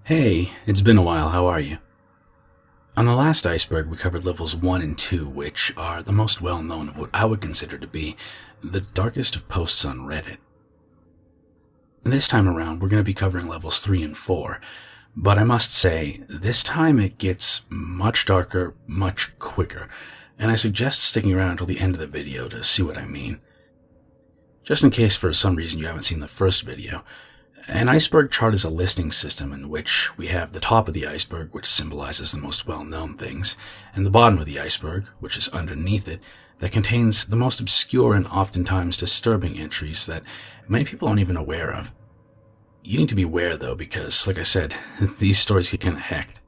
Hey, it's been a while, how are you? On the last Iceberg, we covered levels 1 and 2, which are the most well-known of what I would consider to be the darkest of posts on Reddit. And this time around, we're going to be covering levels 3 and 4, but I must say, this time it gets much darker, much quicker, and I suggest sticking around until the end of the video to see what I mean. Just in case for some reason you haven't seen the first video, an iceberg chart is a listing system in which we have the top of the iceberg, which symbolizes the most well-known things, and the bottom of the iceberg, which is underneath it, that contains the most obscure and oftentimes disturbing entries that many people aren't even aware of. You need to be aware, though, because, like I said, these stories get kind of hecked.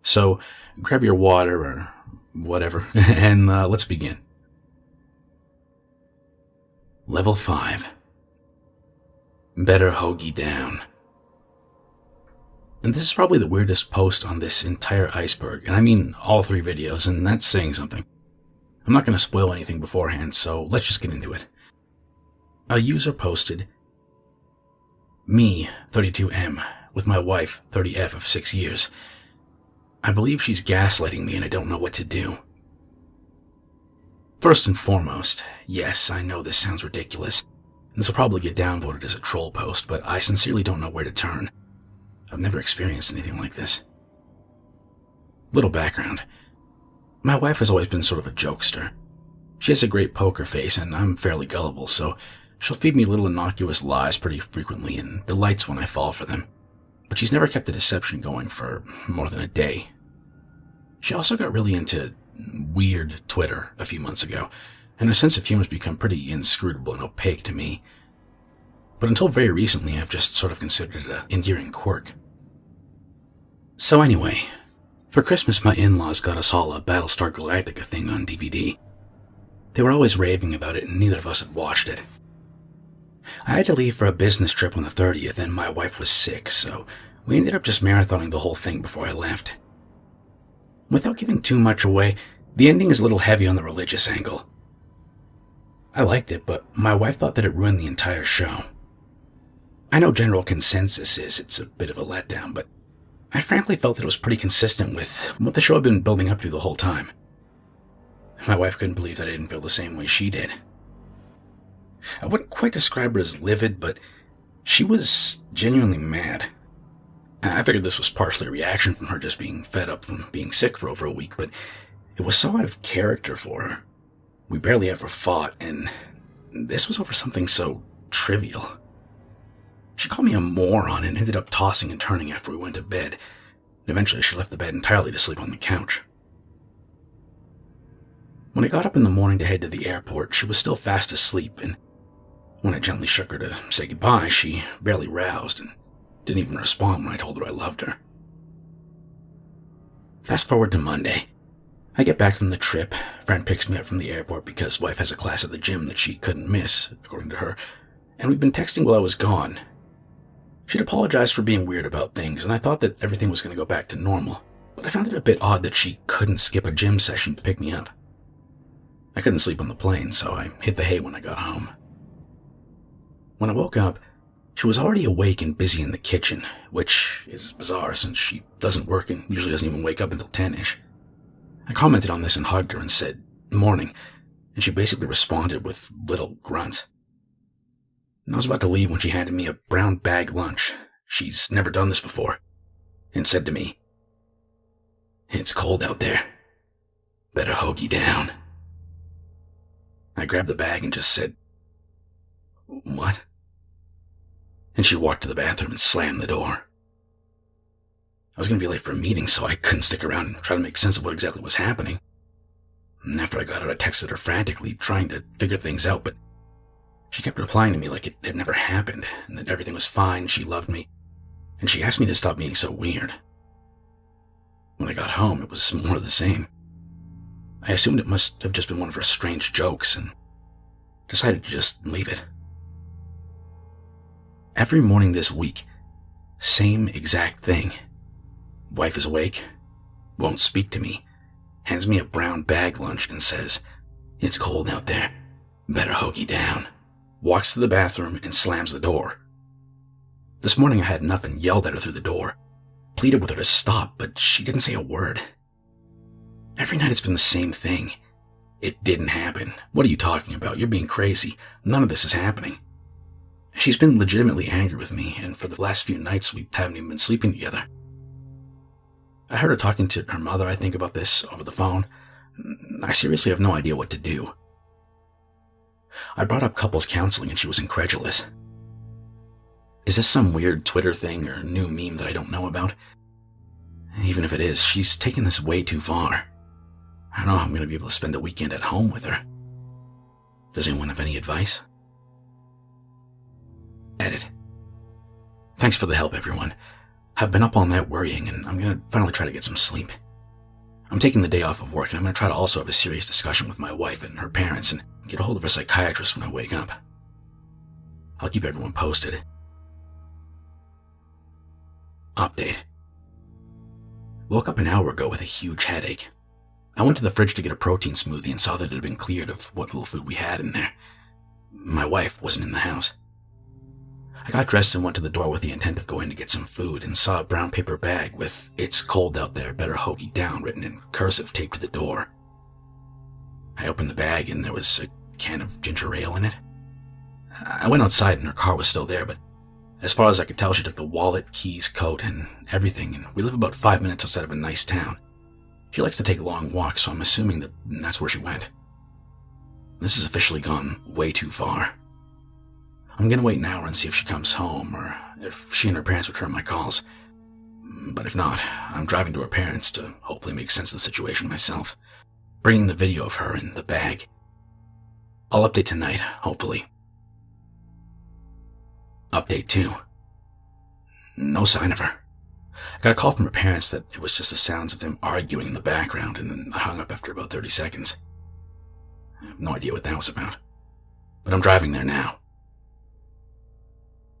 So, grab your water or whatever, and let's begin. Level 5. Better hoagie down. And this is probably the weirdest post on this entire iceberg, and I mean all 3 videos, and that's saying something. I'm not going to spoil anything beforehand, so let's just get into it. A user posted, "Me, 32M, with my wife, 30F of 6 years. I believe she's gaslighting me and I don't know what to do." First and foremost, yes, I know this sounds ridiculous. This will probably get downvoted as a troll post, but I sincerely don't know where to turn. I've never experienced anything like this. Little background. My wife has always been sort of a jokester. She has a great poker face, and I'm fairly gullible, so she'll feed me little innocuous lies pretty frequently and delights when I fall for them. But she's never kept the deception going for more than a day. She also got really into weird Twitter a few months ago, and her sense of humor has become pretty inscrutable and opaque to me. But until very recently, I've just sort of considered it an endearing quirk. So anyway, for Christmas my in-laws got us all a Battlestar Galactica thing on DVD. They were always raving about it and neither of us had watched it. I had to leave for a business trip on the 30th and my wife was sick, so we ended up just marathoning the whole thing before I left. Without giving too much away, the ending is a little heavy on the religious angle. I liked it, but my wife thought that it ruined the entire show. I know general consensus is it's a bit of a letdown, but I frankly felt that it was pretty consistent with what the show had been building up to the whole time. My wife couldn't believe that I didn't feel the same way she did. I wouldn't quite describe her as livid, but she was genuinely mad. I figured this was partially a reaction from her just being fed up from being sick for over a week, but it was so out of character for her. We barely ever fought, and this was over something so trivial. She called me a moron and ended up tossing and turning after we went to bed. And eventually she left the bed entirely to sleep on the couch. When I got up in the morning to head to the airport, she was still fast asleep, and when I gently shook her to say goodbye, she barely roused and didn't even respond when I told her I loved her. Fast forward to Monday. I get back from the trip. Friend picks me up from the airport because wife has a class at the gym that she couldn't miss, according to her, and we'd been texting while I was gone. She'd apologized for being weird about things, and I thought that everything was going to go back to normal, but I found it a bit odd that she couldn't skip a gym session to pick me up. I couldn't sleep on the plane, so I hit the hay when I got home. When I woke up, she was already awake and busy in the kitchen, which is bizarre since she doesn't work and usually doesn't even wake up until 10-ish. I commented on this and hugged her and said, "Morning," and she basically responded with little grunts. And I was about to leave when she handed me a brown bag lunch. She's never done this before, and said to me, "It's cold out there. Better hoagie down." I grabbed the bag and just said, "What?" And she walked to the bathroom and slammed the door. I was going to be late for a meeting, so I couldn't stick around and try to make sense of what exactly was happening. And after I got out, I texted her frantically, trying to figure things out, but she kept replying to me like it had never happened, and that everything was fine, she loved me, and she asked me to stop being so weird. When I got home, it was more of the same. I assumed it must have just been one of her strange jokes, and decided to just leave it. Every morning this week, same exact thing. Wife is awake, won't speak to me, hands me a brown bag lunch and says, "It's cold out there. Better hoagie down." Walks to the bathroom and slams the door. This morning I had enough and yelled at her through the door. pleaded with her to stop, but she didn't say a word. Every night it's been the same thing. It didn't happen. What are you talking about? You're being crazy. None of this is happening. She's been legitimately angry with me, and for the last few nights we haven't even been sleeping together. I heard her talking to her mother, I think, about this over the phone. I seriously have no idea what to do. I brought up couples counseling and she was incredulous. Is this some weird Twitter thing or new meme that I don't know about? Even if it is, she's taken this way too far. I don't know how I'm going to be able to spend a weekend at home with her. Does anyone have any advice? Edit. Thanks for the help, everyone. I've been up all night worrying, and I'm going to finally try to get some sleep. I'm taking the day off of work, and I'm going to try to also have a serious discussion with my wife and her parents and get a hold of a psychiatrist when I wake up. I'll keep everyone posted. Update. Woke up an hour ago with a huge headache. I went to the fridge to get a protein smoothie and saw that it had been cleared of what little food we had in there. My wife wasn't in the house. I got dressed and went to the door with the intent of going to get some food and saw a brown paper bag with "It's cold out there, better hoagie down" written in cursive taped to the door. I opened the bag and there was a can of ginger ale in it. I went outside and her car was still there, but as far as I could tell, she took the wallet, keys, coat, and everything, and we live about 5 minutes outside of a nice town. She likes to take long walks, so I'm assuming that that's where she went. This has officially gone way too far. I'm gonna wait an hour and see if she comes home, or if she and her parents return my calls. But if not, I'm driving to her parents to hopefully make sense of the situation myself, bringing the video of her in the bag. I'll update tonight, hopefully. Update 2. No sign of her. I got a call from her parents that it was just the sounds of them arguing in the background, and then I hung up after about 30 seconds. I have no idea what that was about, but I'm driving there now.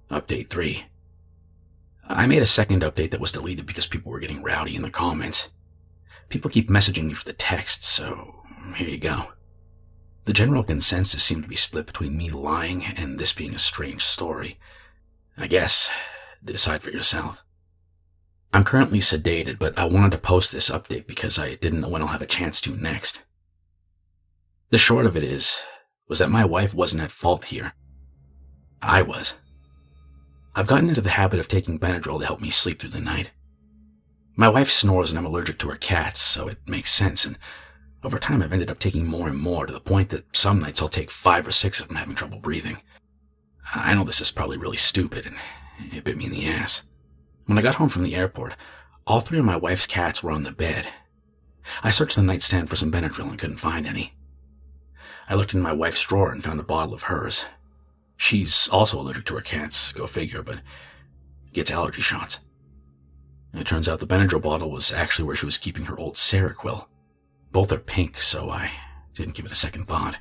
Update 3. I made a second update that was deleted because people were getting rowdy in the comments. People keep messaging me for the text, so here you go. The general consensus seemed to be split between me lying and this being a strange story. I guess, decide for yourself. I'm currently sedated, but I wanted to post this update because I didn't know when I'll have a chance to next. The short of it was that my wife wasn't at fault here. I was. I've gotten into the habit of taking Benadryl to help me sleep through the night. My wife snores and I'm allergic to her cats, so it makes sense, and over time I've ended up taking more and more to the point that some nights I'll take 5 or 6 if I'm having trouble breathing. I know this is probably really stupid, and it bit me in the ass. When I got home from the airport, all 3 of my wife's cats were on the bed. I searched the nightstand for some Benadryl and couldn't find any. I looked in my wife's drawer and found a bottle of hers. She's also allergic to her cats, go figure, but gets allergy shots. It turns out the Benadryl bottle was actually where she was keeping her old Seroquel. Both are pink, so I didn't give it a second thought.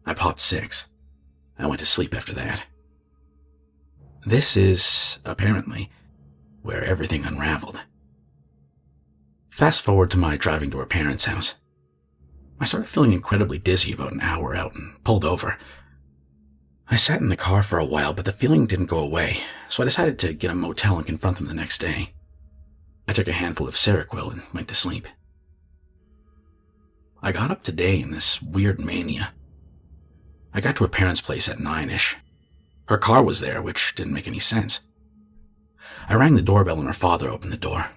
I popped 6. I went to sleep after that. This is, apparently, where everything unraveled. Fast forward to my driving to her parents' house. I started feeling incredibly dizzy about an hour out and pulled over. I sat in the car for a while, but the feeling didn't go away, so I decided to get a motel and confront them the next day. I took a handful of Seroquel and went to sleep. I got up today in this weird mania. I got to her parents' place at 9-ish. Her car was there, which didn't make any sense. I rang the doorbell and her father opened the door.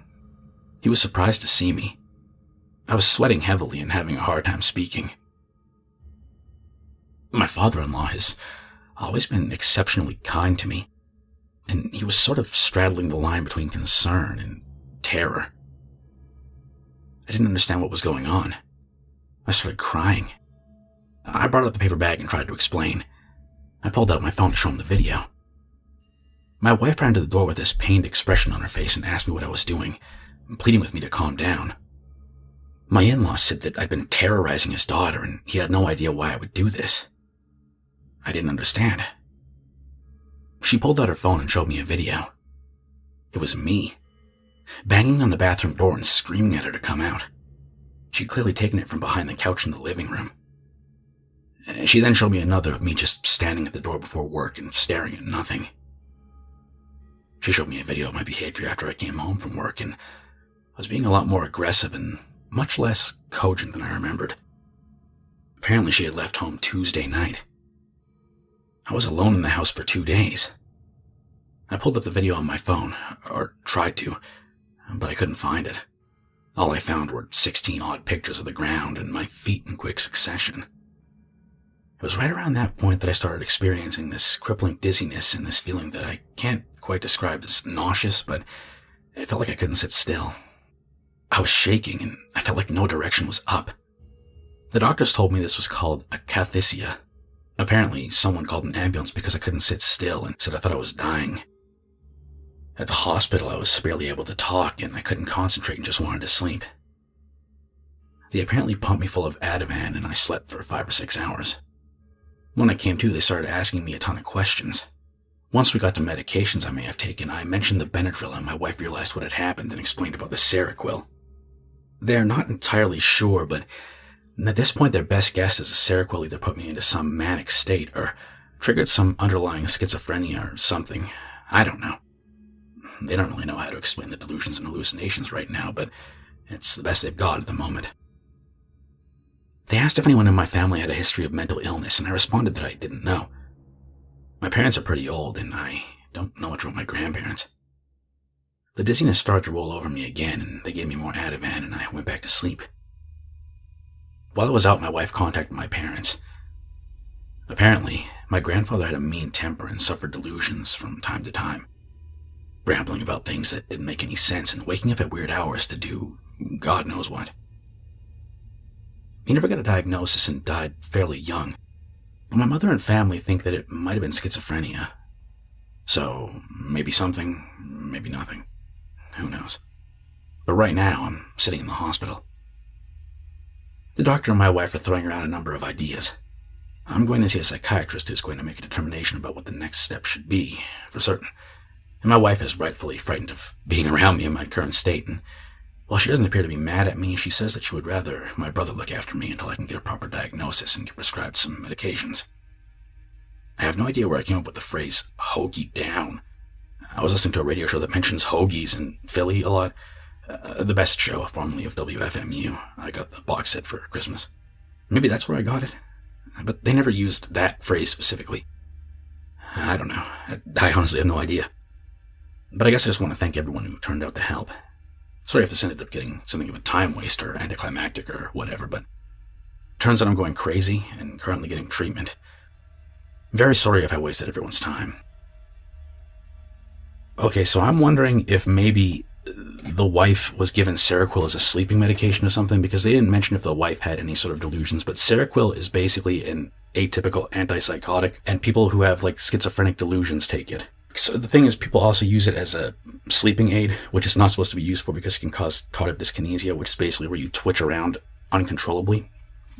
He was surprised to see me. I was sweating heavily and having a hard time speaking. My father-in-law has always been exceptionally kind to me, and he was sort of straddling the line between concern and terror. I didn't understand what was going on. I started crying. I brought out the paper bag and tried to explain. I pulled out my phone to show him the video. My wife ran to the door with this pained expression on her face and asked me what I was doing, pleading with me to calm down. My in-law said that I'd been terrorizing his daughter and he had no idea why I would do this. I didn't understand. She pulled out her phone and showed me a video. It was me, banging on the bathroom door and screaming at her to come out. She'd clearly taken it from behind the couch in the living room. She then showed me another of me just standing at the door before work and staring at nothing. She showed me a video of my behavior after I came home from work, and I was being a lot more aggressive and much less cogent than I remembered. Apparently she had left home Tuesday night. I was alone in the house for 2 days. I pulled up the video on my phone, or tried to, but I couldn't find it. All I found were 16 odd pictures of the ground and my feet in quick succession. It was right around that point that I started experiencing this crippling dizziness and this feeling that I can't quite describe as nauseous, but it felt like I couldn't sit still. I was shaking and I felt like no direction was up. The doctors told me this was called a akathisia. Apparently, someone called an ambulance because I couldn't sit still and said I thought I was dying. At the hospital, I was barely able to talk and I couldn't concentrate and just wanted to sleep. They apparently pumped me full of Ativan and I slept for 5 or 6 hours. When I came to, they started asking me a ton of questions. Once we got to medications I may have taken, I mentioned the Benadryl and my wife realized what had happened and explained about the Seroquel. They're not entirely sure, but at this point their best guess is the Seroquel either put me into some manic state or triggered some underlying schizophrenia or something. I don't know. They don't really know how to explain the delusions and hallucinations right now, but it's the best they've got at the moment. They asked if anyone in my family had a history of mental illness, and I responded that I didn't know. My parents are pretty old, and I don't know much about my grandparents. The dizziness started to roll over me again, and they gave me more Ativan, and I went back to sleep. While I was out, my wife contacted my parents. Apparently, my grandfather had a mean temper and suffered delusions from time to time, rambling about things that didn't make any sense and waking up at weird hours to do God knows what. He never got a diagnosis and died fairly young, but my mother and family think that it might have been schizophrenia. So, maybe something, maybe nothing. Who knows? But right now, I'm sitting in the hospital. The doctor and my wife are throwing around a number of ideas. I'm going to see a psychiatrist who's going to make a determination about what the next step should be, for certain. And my wife is rightfully frightened of being around me in my current state, and while she doesn't appear to be mad at me, she says that she would rather my brother look after me until I can get a proper diagnosis and get prescribed some medications. I have no idea where I came up with the phrase, hoagie down. I was listening to a radio show that mentions hoagies in Philly a lot. The best show, formerly of WFMU. I got the box set for Christmas. Maybe that's where I got it. But they never used that phrase specifically. I don't know. I honestly have no idea. But I guess I just want to thank everyone who turned out to help. Sorry if this ended up getting something of a time waste or anticlimactic or whatever, but turns out I'm going crazy and currently getting treatment. Very sorry if I wasted everyone's time. Okay, so I'm wondering if maybe the wife was given Seroquel as a sleeping medication or something, because they didn't mention if the wife had any sort of delusions, but Seroquel is basically an atypical antipsychotic, and people who have like schizophrenic delusions take it. So the thing is, people also use it as a sleeping aid, which it's not supposed to be used for because it can cause tardive dyskinesia, which is basically where you twitch around uncontrollably.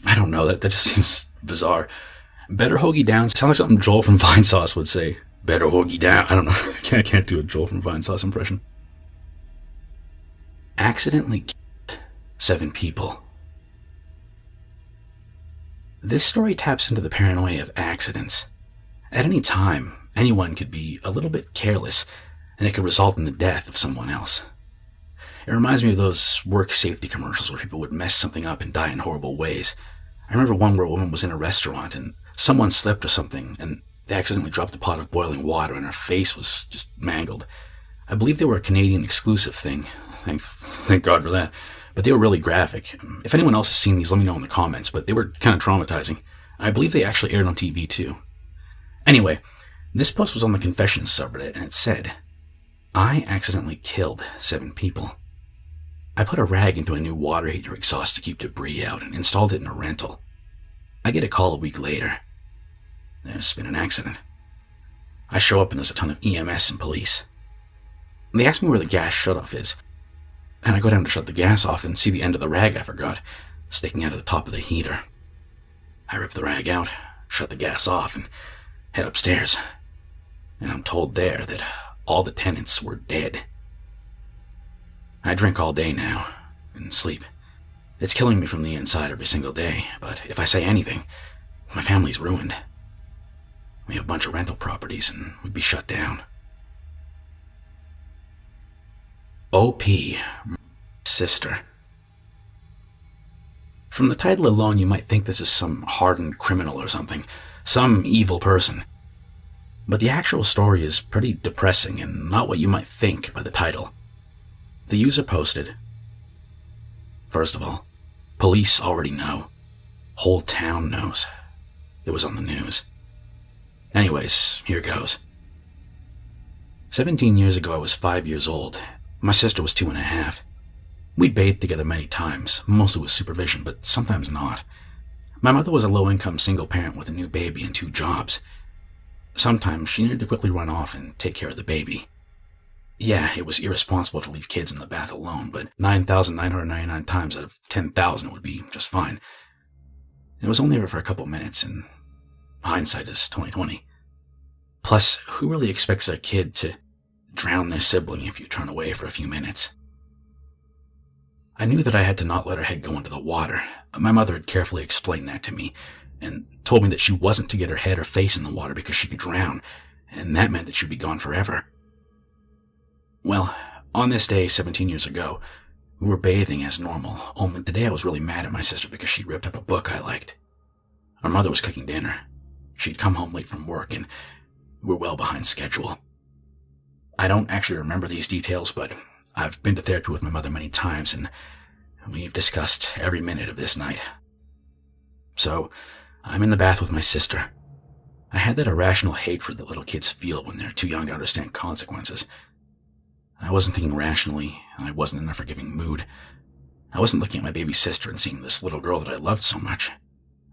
I don't know, that just seems bizarre. Better hoagie down sounds like something Joel from Vinesauce would say. Better hoagie down. I don't know. I can't do a Joel from Vinesauce impression. Accidentally killed 7 people. This story taps into the paranoia of accidents. At any time, anyone could be a little bit careless, and it could result in the death of someone else. It reminds me of those work safety commercials where people would mess something up and die in horrible ways. I remember one where a woman was in a restaurant and someone slipped or something, and they accidentally dropped a pot of boiling water and her face was just mangled. I believe they were a Canadian exclusive thing. Thank God for that. But they were really graphic. If anyone else has seen these, let me know in the comments, but they were kind of traumatizing. I believe they actually aired on TV too. Anyway, this post was on the Confessions subreddit, and it said, I accidentally killed 7 people. I put a rag into a new water heater exhaust to keep debris out and installed it in a rental. I get a call a week later. There's been an accident. I show up and there's a ton of EMS and police. They ask me where the gas shutoff is, and I go down to shut the gas off and see the end of the rag I forgot, sticking out of the top of the heater. I rip the rag out, shut the gas off, and head upstairs. And I'm told there that all the tenants were dead. I drink all day now, and sleep. It's killing me from the inside every single day, but if I say anything, my family's ruined. We have a bunch of rental properties, and we'd be shut down. OP, sister. From the title alone, you might think this is some hardened criminal or something, some evil person. But the actual story is pretty depressing and not what you might think by the title. The user posted, "First of all, police already know. Whole town knows. It was on the news. Anyways, here goes. 17 years ago, I was 5 years old. My sister was 2.5. We'd bathed together many times, mostly with supervision, but sometimes not. My mother was a low-income single parent with a new baby and 2 jobs. Sometimes she needed to quickly run off and take care of the baby. Yeah, it was irresponsible to leave kids in the bath alone, but 9,999 times out of 10,000 would be just fine. It was only ever for a couple minutes, and hindsight is 20/20. Plus, who really expects their kid to drown their sibling if you turn away for a few minutes? I knew that I had to not let her head go into the water. My mother had carefully explained that to me, and told me that she wasn't to get her head or face in the water because she could drown, and that meant that she'd be gone forever. Well, on this day 17 years ago, we were bathing as normal, only today I was really mad at my sister because she ripped up a book I liked. Our mother was cooking dinner. She'd come home late from work, and we were well behind schedule. I don't actually remember these details, but I've been to therapy with my mother many times, and we've discussed every minute of this night. So, I'm in the bath with my sister. I had that irrational hatred that little kids feel when they're too young to understand consequences. I wasn't thinking rationally, and I wasn't in a forgiving mood. I wasn't looking at my baby sister and seeing this little girl that I loved so much.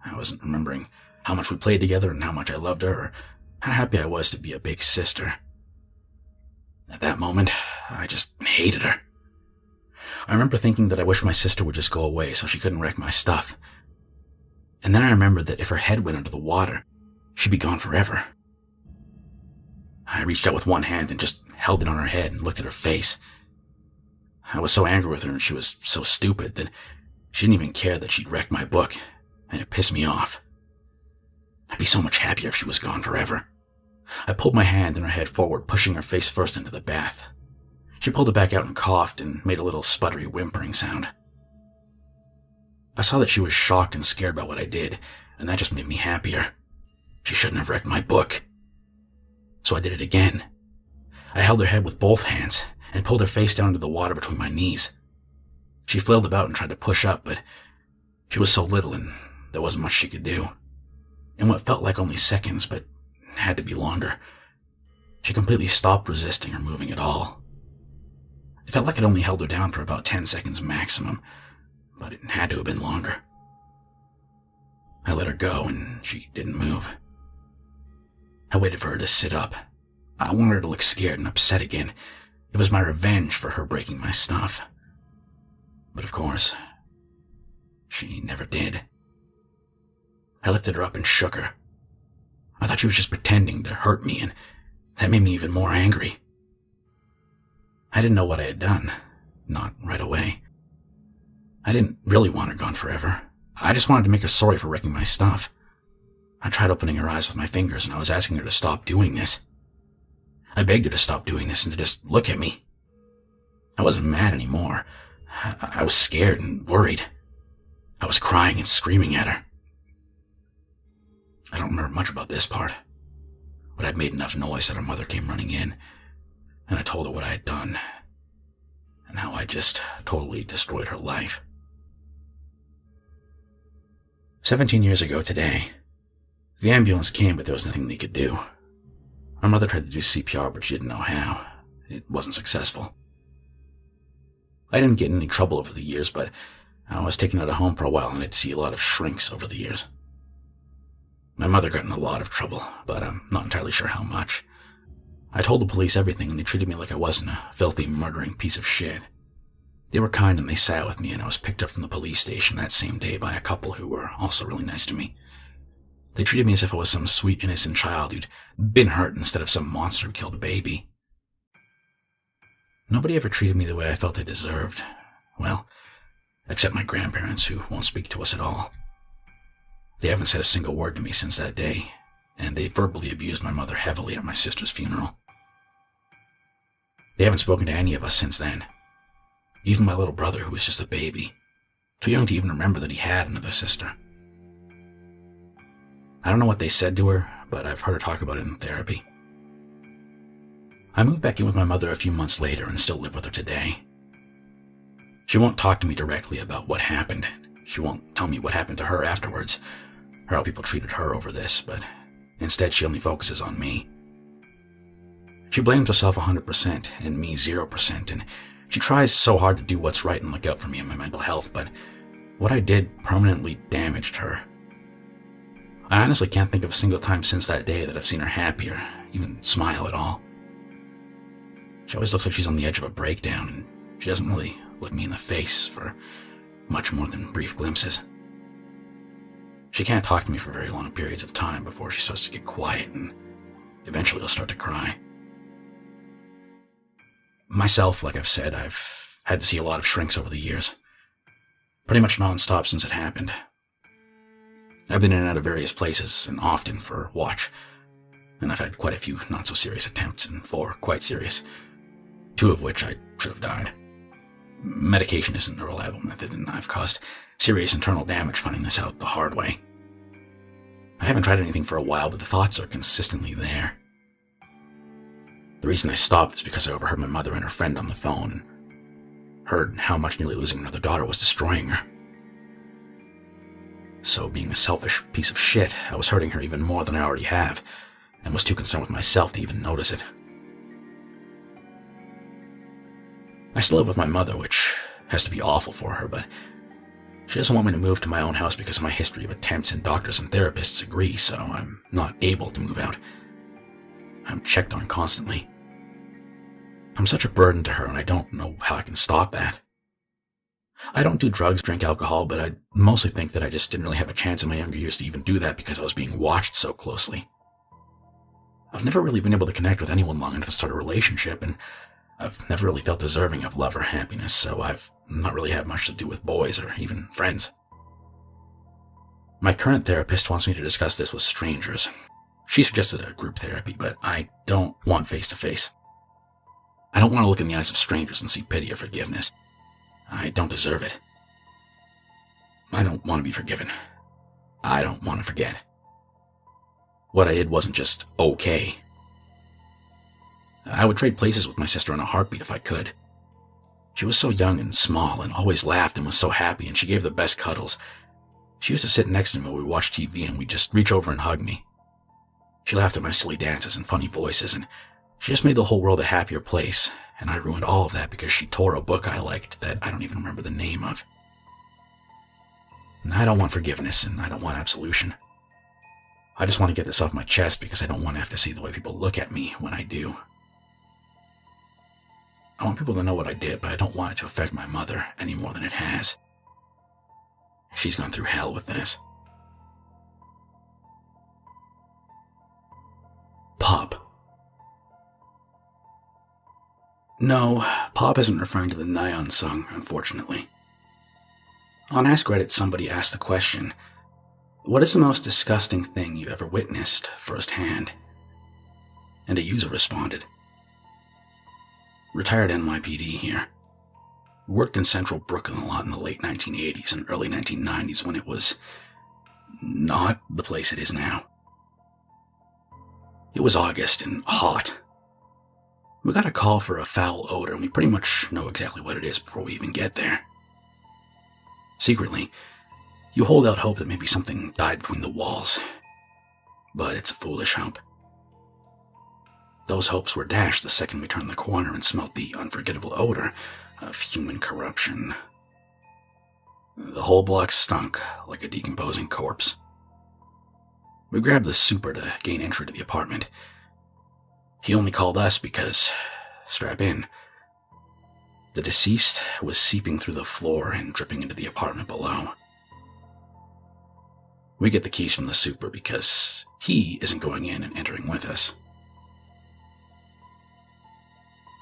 I wasn't remembering how much we played together and how much I loved her, or how happy I was to be a big sister. At that moment, I just hated her. I remember thinking that I wished my sister would just go away so she couldn't wreck my stuff. And then I remembered that if her head went under the water, she'd be gone forever. I reached out with one hand and just held it on her head and looked at her face. I was so angry with her, and she was so stupid that she didn't even care that she'd wrecked my book, and it pissed me off. I'd be so much happier if she was gone forever. I pulled my hand and her head forward, pushing her face first into the bath. She pulled it back out and coughed and made a little sputtery whimpering sound. I saw that she was shocked and scared by what I did, and that just made me happier. She shouldn't have wrecked my book. So I did it again. I held her head with both hands and pulled her face down into the water between my knees. She flailed about and tried to push up, but she was so little and there wasn't much she could do. In what felt like only seconds, but had to be longer, she completely stopped resisting or moving at all. It felt like I'd only held her down for about 10 seconds maximum, but it had to have been longer. I let her go and she didn't move. I waited for her to sit up. I wanted her to look scared and upset again. It was my revenge for her breaking my stuff. But of course, she never did. I lifted her up and shook her. I thought she was just pretending to hurt me, and that made me even more angry. I didn't know what I had done. Not right away. I didn't really want her gone forever. I just wanted to make her sorry for wrecking my stuff. I tried opening her eyes with my fingers, and I was asking her to stop doing this. I begged her to stop doing this and to just look at me. I wasn't mad anymore. I was scared and worried. I was crying and screaming at her. I don't remember much about this part, but I'd made enough noise that her mother came running in, and I told her what I had done, and how I just totally destroyed her life. 17 years ago today, the ambulance came, but there was nothing they could do. Our mother tried to do CPR, but she didn't know how. It wasn't successful. I didn't get in any trouble over the years, but I was taken out of home for a while, and I'd see a lot of shrinks over the years. My mother got in a lot of trouble, but I'm not entirely sure how much. I told the police everything, and they treated me like I wasn't a filthy, murdering piece of shit. They were kind, and they sat with me, and I was picked up from the police station that same day by a couple who were also really nice to me. They treated me as if I was some sweet, innocent child who'd been hurt instead of some monster who killed a baby. Nobody ever treated me the way I felt I deserved. Well, except my grandparents, who won't speak to us at all. They haven't said a single word to me since that day, and they verbally abused my mother heavily at my sister's funeral. They haven't spoken to any of us since then. Even my little brother, who was just a baby, too young to even remember that he had another sister. I don't know what they said to her, but I've heard her talk about it in therapy. I moved back in with my mother a few months later and still live with her today. She won't talk to me directly about what happened. She won't tell me what happened to her afterwards, or how people treated her over this, but instead she only focuses on me. She blames herself 100% and me 0%, and she tries so hard to do what's right and look out for me and my mental health, but what I did permanently damaged her. I honestly can't think of a single time since that day that I've seen her happy or even smile at all. She always looks like she's on the edge of a breakdown, and she doesn't really look me in the face for much more than brief glimpses. She can't talk to me for very long periods of time before she starts to get quiet, and eventually I'll start to cry. Myself, like I've said, I've had to see a lot of shrinks over the years. Pretty much non-stop since it happened. I've been in and out of various places, and often for watch, and I've had quite a few not-so-serious attempts, and 4 quite serious, 2 of which I should have died. Medication isn't a reliable method, and I've caused serious internal damage finding this out the hard way. I haven't tried anything for a while, but the thoughts are consistently there. The reason I stopped is because I overheard my mother and her friend on the phone, and heard how much nearly losing another daughter was destroying her. So, being a selfish piece of shit, I was hurting her even more than I already have, and was too concerned with myself to even notice it. I still live with my mother, which has to be awful for her, but she doesn't want me to move to my own house because of my history of attempts, and doctors and therapists agree, so I'm not able to move out. I'm checked on constantly. I'm such a burden to her, and I don't know how I can stop that. I don't do drugs, drink alcohol, but I mostly think that I just didn't really have a chance in my younger years to even do that because I was being watched so closely. I've never really been able to connect with anyone long enough to start a relationship, and I've never really felt deserving of love or happiness, so I've not really had much to do with boys or even friends. My current therapist wants me to discuss this with strangers. She suggested a group therapy, but I don't want face-to-face. I don't want to look in the eyes of strangers and see pity or forgiveness. I don't deserve it. I don't want to be forgiven. I don't want to forget. What I did wasn't just okay. I would trade places with my sister in a heartbeat if I could. She was so young and small and always laughed and was so happy, and she gave the best cuddles. She used to sit next to me while we watched TV, and we'd just reach over and hug me. She laughed at my silly dances and funny voices, and she just made the whole world a happier place, and I ruined all of that because she tore a book I liked that I don't even remember the name of. And I don't want forgiveness, and I don't want absolution. I just want to get this off my chest because I don't want to have to see the way people look at me when I do. I want people to know what I did, but I don't want it to affect my mother any more than it has. She's gone through hell with this. Pop. No, Pop isn't referring to the Nyan song, unfortunately. On Ask Reddit, somebody asked the question, what is the most disgusting thing you've ever witnessed firsthand? And a user responded, retired NYPD here. Worked in central Brooklyn a lot in the late 1980s and early 1990s when it was not the place it is now. It was August and hot. We got a call for a foul odor, and we pretty much know exactly what it is before we even get there. Secretly, you hold out hope that maybe something died between the walls, but it's a foolish hope. Those hopes were dashed the second we turned the corner and smelt the unforgettable odor of human corruption. The whole block stunk like a decomposing corpse. We grabbed the super to gain entry to the apartment. He only called us because, strap in, the deceased was seeping through the floor and dripping into the apartment below. We get the keys from the super because he isn't going in and entering with us.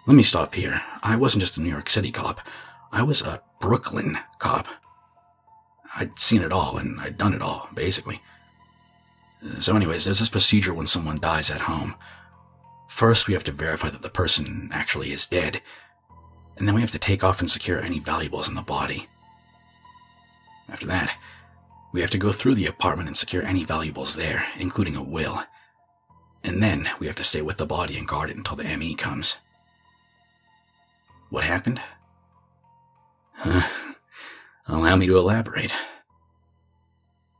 Let me stop here. I wasn't just a New York City cop. I was a Brooklyn cop. I'd seen it all, and I'd done it all, basically. So anyways, there's this procedure when someone dies at home. First, we have to verify that the person actually is dead. and then we have to take off and secure any valuables in the body. After that, we have to go through the apartment and secure any valuables there, including a will. And then we have to stay with the body and guard it until the ME comes. What happened? Allow me to elaborate.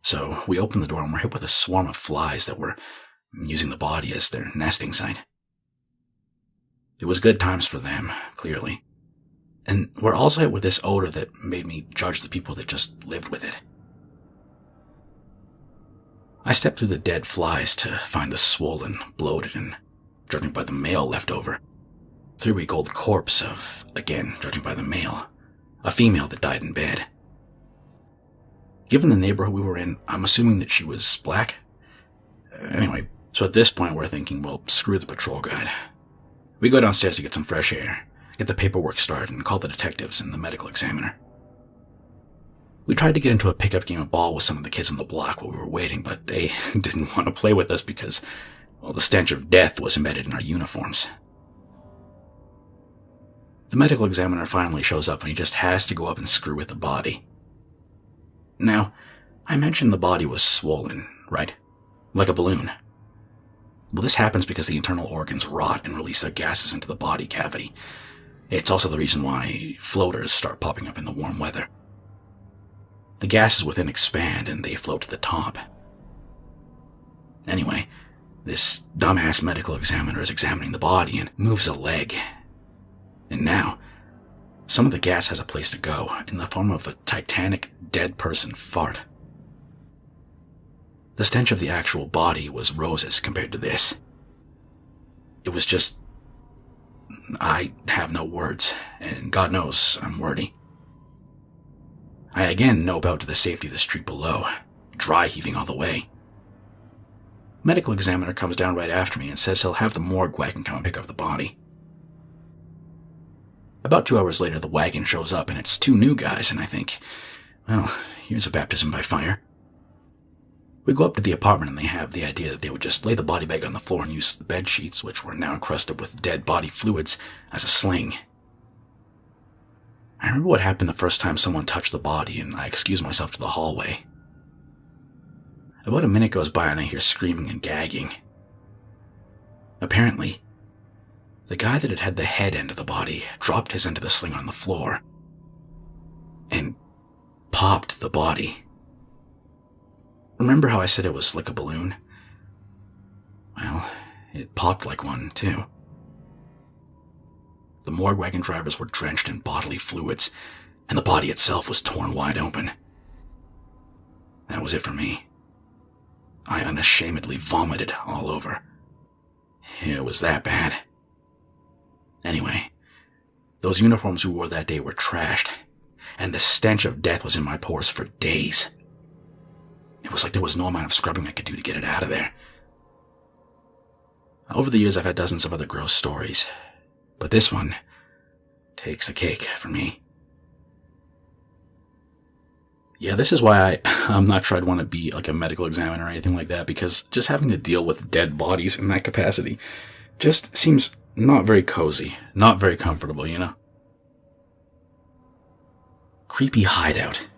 So we open the door and we're hit with a swarm of flies that were using the body as their nesting site. It was good times for them, clearly. And we're also hit with this odor that made me judge the people that just lived with it. I stepped through the dead flies to find the swollen, bloated, and, judging by the mail left over, 3-week-old corpse of, again, judging by the mail, a female that died in bed. Given the neighborhood we were in, I'm assuming that she was black. Anyway, so at this point we're thinking, well, screw the patrol guide. We go downstairs to get some fresh air, get the paperwork started, and call the detectives and the medical examiner. We tried to get into a pickup game of ball with some of the kids on the block while we were waiting, but they didn't want to play with us because, well, the stench of death was embedded in our uniforms. The medical examiner finally shows up and he just has to go up and screw with the body. Now, I mentioned the body was swollen, right? Like a balloon. Well, this happens because the internal organs rot and release their gases into the body cavity. It's also the reason why floaters start popping up in the warm weather. The gases within expand and they float to the top. Anyway, this dumbass medical examiner is examining the body and moves a leg. And now, some of the gas has a place to go in the form of a titanic dead person fart. The stench of the actual body was roses compared to this. It was just... I have no words, and God knows I'm wordy. I again know about the safety of the street below, dry heaving all the way. Medical examiner comes down right after me and says he'll have the morgue wagon come and pick up the body. About 2 hours later, the wagon shows up and it's 2 new guys, and I think, well, here's a baptism by fire. We go up to the apartment and they have the idea that they would just lay the body bag on the floor and use the bed sheets, which were now encrusted with dead body fluids, as a sling. I remember what happened the first time someone touched the body, and I excuse myself to the hallway. About a minute goes by and I hear screaming and gagging. Apparently, the guy that had had the head end of the body dropped his end of the sling on the floor and popped the body. Remember how I said it was like a balloon? Well, it popped like one, too. The morgue wagon drivers were drenched in bodily fluids, and the body itself was torn wide open. That was it for me. I unashamedly vomited all over. It was that bad. Anyway, those uniforms we wore that day were trashed, and the stench of death was in my pores for days. It was like there was no amount of scrubbing I could do to get it out of there. Over the years, I've had dozens of other gross stories, but this one takes the cake for me. Yeah, this is why I'm not sure I'd want to be like a medical examiner or anything like that, because just having to deal with dead bodies in that capacity just seems not very cozy, not very comfortable, you know? Creepy hideout.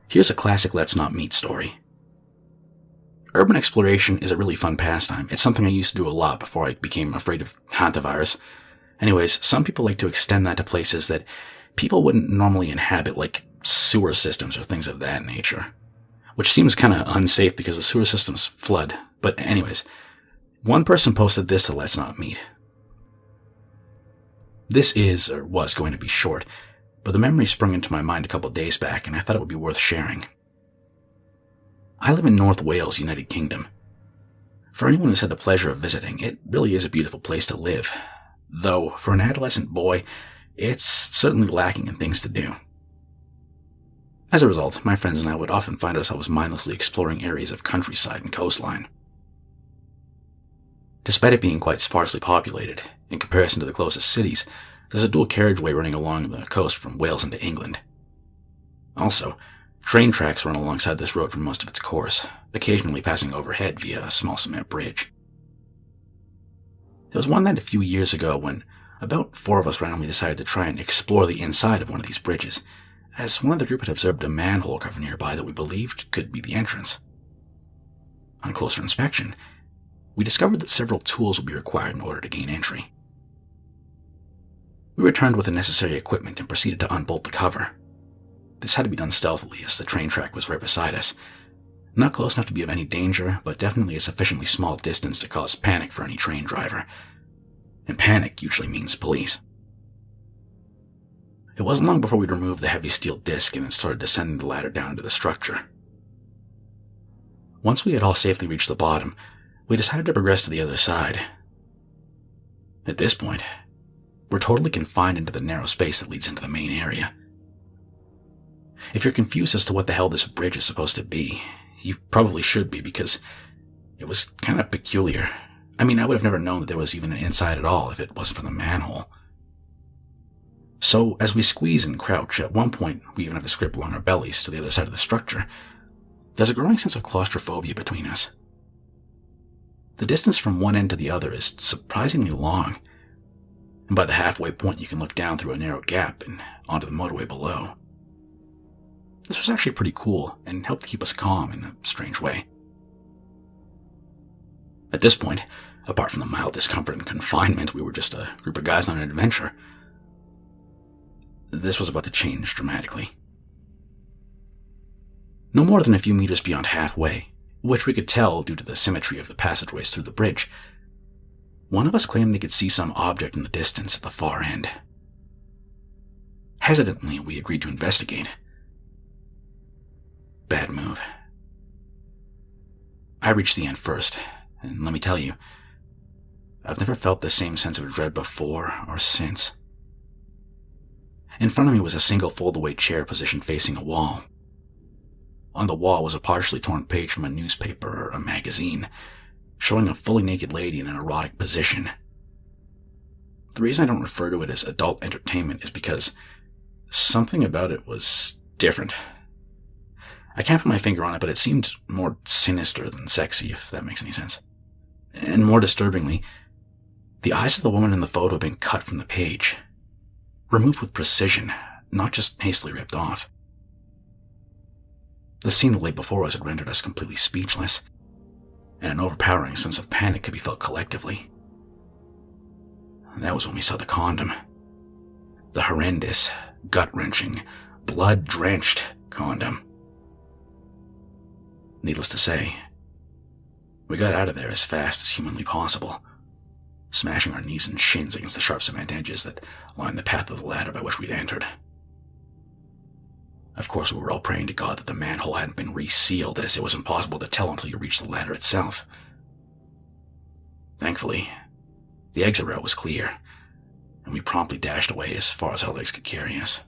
Here's a classic Let's Not Meet story. Urban exploration is a really fun pastime. It's something I used to do a lot before I became afraid of hantavirus. Anyways, some people like to extend that to places that people wouldn't normally inhabit, like sewer systems or things of that nature. Which seems kind of unsafe because the sewer systems flood. But anyways, one person posted this to Let's Not Meet. This is, or was, going to be short, but the memory sprung into my mind a couple days back and I thought it would be worth sharing. I live in North Wales, United Kingdom. For anyone who's had the pleasure of visiting, it really is a beautiful place to live. Though, for an adolescent boy, it's certainly lacking in things to do. As a result, my friends and I would often find ourselves mindlessly exploring areas of countryside and coastline. Despite it being quite sparsely populated, in comparison to the closest cities, there's a dual carriageway running along the coast from Wales into England. Also, train tracks run alongside this road for most of its course, occasionally passing overhead via a small cement bridge. There was one night a few years ago when About 4 of us randomly decided to try and explore the inside of one of these bridges, as one of the group had observed a manhole cover nearby that we believed could be the entrance. On closer inspection, we discovered that several tools would be required in order to gain entry. We returned with the necessary equipment and proceeded to unbolt the cover. This had to be done stealthily, as the train track was right beside us. Not close enough to be of any danger, but definitely a sufficiently small distance to cause panic for any train driver. And panic usually means police. It wasn't long before we'd removed the heavy steel disc and then started descending the ladder down into the structure. Once we had all safely reached the bottom, we decided to progress to the other side. At this point, we're totally confined into the narrow space that leads into the main area. If you're confused as to what the hell this bridge is supposed to be, you probably should be, because it was kind of peculiar. I mean, I would have never known that there was even an inside at all if it wasn't for the manhole. So, as we squeeze and crouch, at one point we even have to scrape along our bellies to the other side of the structure, there's a growing sense of claustrophobia between us. The distance from one end to the other is surprisingly long, and by the halfway point you can look down through a narrow gap and onto the motorway below. This was actually pretty cool and helped keep us calm in a strange way. At this point, apart from the mild discomfort and confinement, we were just a group of guys on an adventure. This was about to change dramatically. No more than a few meters beyond halfway, which we could tell due to the symmetry of the passageways through the bridge, one of us claimed they could see some object in the distance at the far end. Hesitantly, we agreed to investigate. Bad move. I reached the end first, and let me tell you, I've never felt the same sense of dread before or since. In front of me was a single fold-away chair positioned facing a wall. On the wall was a partially torn page from a newspaper or a magazine, showing a fully naked lady in an erotic position. The reason I don't refer to it as adult entertainment is because something about it was different. I can't put my finger on it, but it seemed more sinister than sexy, if that makes any sense. And more disturbingly, the eyes of the woman in the photo had been cut from the page, removed with precision, not just hastily ripped off. The scene that lay before us had rendered us completely speechless, and an overpowering sense of panic could be felt collectively. That was when we saw the condom. The horrendous, gut-wrenching, blood-drenched condom. Needless to say, we got out of there as fast as humanly possible, smashing our knees and shins against the sharp cement edges that lined the path of the ladder by which we'd entered. Of course, we were all praying to God that the manhole hadn't been resealed, as it was impossible to tell until you reached the ladder itself. Thankfully, the exit route was clear, and we promptly dashed away as far as our legs could carry us.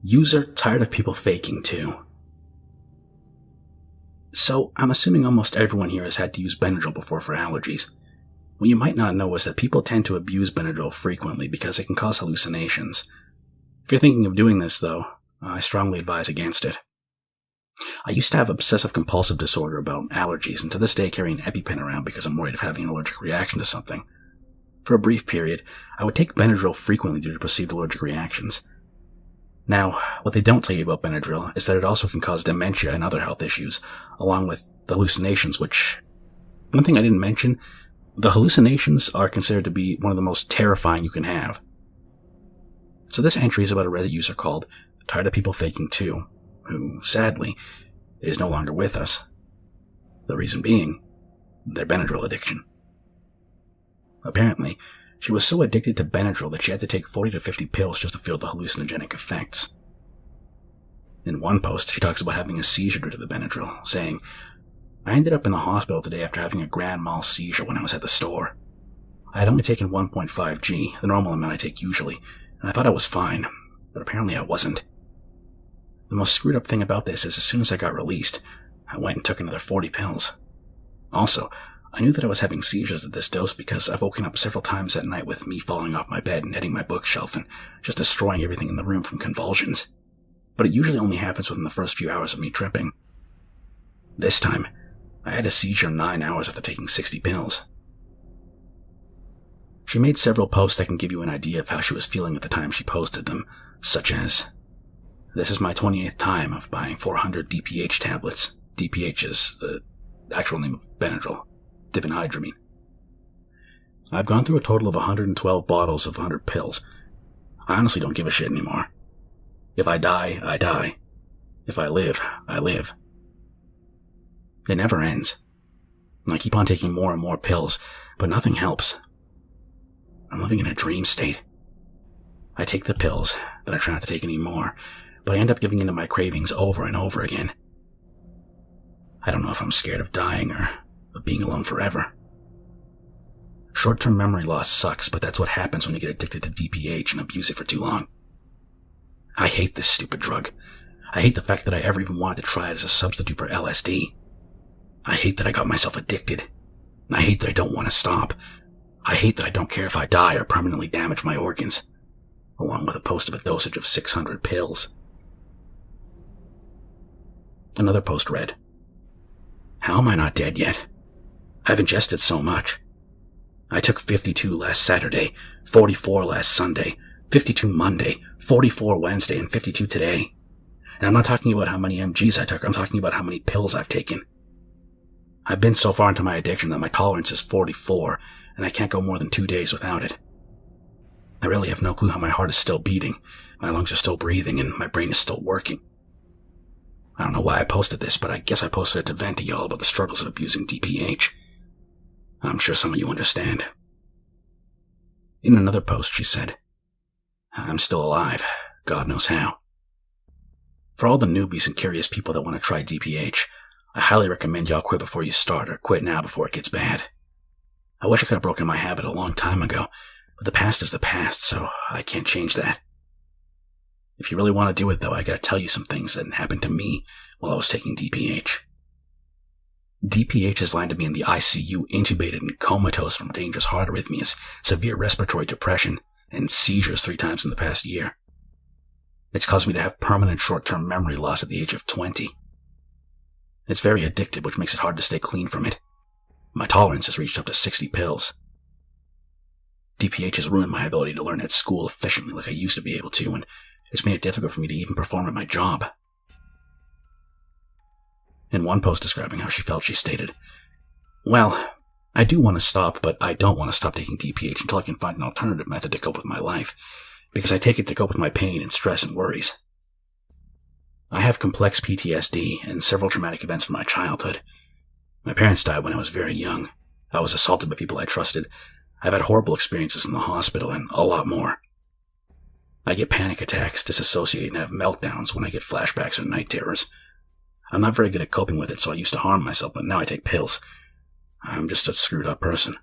User tired of people faking too. So, I'm assuming almost everyone here has had to use Benadryl before for allergies. What you might not know is that people tend to abuse Benadryl frequently because it can cause hallucinations. If you're thinking of doing this, though, I strongly advise against it. I used to have obsessive-compulsive disorder about allergies, and to this day carry an EpiPen around because I'm worried of having an allergic reaction to something. For a brief period, I would take Benadryl frequently due to perceived allergic reactions. Now, what they don't tell you about Benadryl is that it also can cause dementia and other health issues, along with the hallucinations, which... One thing I didn't mention, the hallucinations are considered to be one of the most terrifying you can have. So this entry is about a Reddit user called Tired of People Faking Too, who, sadly, is no longer with us. The reason being, their Benadryl addiction. Apparently, she was so addicted to Benadryl that she had to take 40 to 50 pills just to feel the hallucinogenic effects. In one post, she talks about having a seizure due to the Benadryl, saying, "I ended up in the hospital today after having a grand mal seizure when I was at the store. I had only taken 1.5 G, the normal amount I take usually, and I thought I was fine, but apparently I wasn't. The most screwed up thing about this is as soon as I got released, I went and took another 40 pills. Also, I knew that I was having seizures at this dose because I've woken up several times at night with me falling off my bed and hitting my bookshelf and just destroying everything in the room from convulsions. But it usually only happens within the first few hours of me tripping. This time, I had a seizure 9 hours after taking 60 pills. She made several posts that can give you an idea of how she was feeling at the time she posted them, such as, "This is my 28th time of buying 400 DPH tablets." DPH is the actual name of Benadryl, diphenhydramine. "I've gone through a total of 112 bottles of 100 pills. I honestly don't give a shit anymore. If I die, I die. If I live, I live." It never ends. I keep on taking more and more pills, but nothing helps. I'm living in a dream state. I take the pills, then I try not to take any more, but I end up giving in to my cravings over and over again. I don't know if I'm scared of dying or of being alone forever. Short-term memory loss sucks, but that's what happens when you get addicted to DPH and abuse it for too long. I hate this stupid drug. I hate the fact that I ever even wanted to try it as a substitute for LSD. I hate that I got myself addicted. I hate that I don't want to stop. I hate that I don't care if I die or permanently damage my organs, along with a post of a dosage of 600 pills. Another post read, "How am I not dead yet? I've ingested so much. I took 52 last Saturday, 44 last Sunday, 52 Monday, 44 Wednesday, and 52 today. And I'm not talking about how many MGs I took, I'm talking about how many pills I've taken. I've been so far into my addiction that my tolerance is 44, and I can't go more than 2 days without it. I really have no clue how my heart is still beating, my lungs are still breathing, and my brain is still working. I don't know why I posted this, but I guess I posted it to vent to y'all about the struggles of abusing DPH. I'm sure some of you understand." In another post, she said, "I'm still alive, God knows how. For all the newbies and curious people that want to try DPH, I highly recommend y'all quit before you start, or quit now before it gets bad. I wish I could have broken my habit a long time ago, but the past is the past, so I can't change that. If you really want to do it, though, I gotta tell you some things that happened to me while I was taking DPH. DPH has landed me in the ICU, intubated and comatose from dangerous heart arrhythmias, severe respiratory depression, and seizures 3 times in the past year. It's caused me to have permanent short-term memory loss at the age of 20. It's very addictive, which makes it hard to stay clean from it. My tolerance has reached up to 60 pills. DPH has ruined my ability to learn at school efficiently like I used to be able to, and it's made it difficult for me to even perform at my job." In one post describing how she felt, she stated, "Well, I do want to stop, but I don't want to stop taking DPH until I can find an alternative method to cope with my life, because I take it to cope with my pain and stress and worries. I have complex PTSD and several traumatic events from my childhood. My parents died when I was very young. I was assaulted by people I trusted. I've had horrible experiences in the hospital and a lot more. I get panic attacks, disassociate, and have meltdowns when I get flashbacks or night terrors. I'm not very good at coping with it, so I used to harm myself, but now I take pills. I'm just a screwed up person."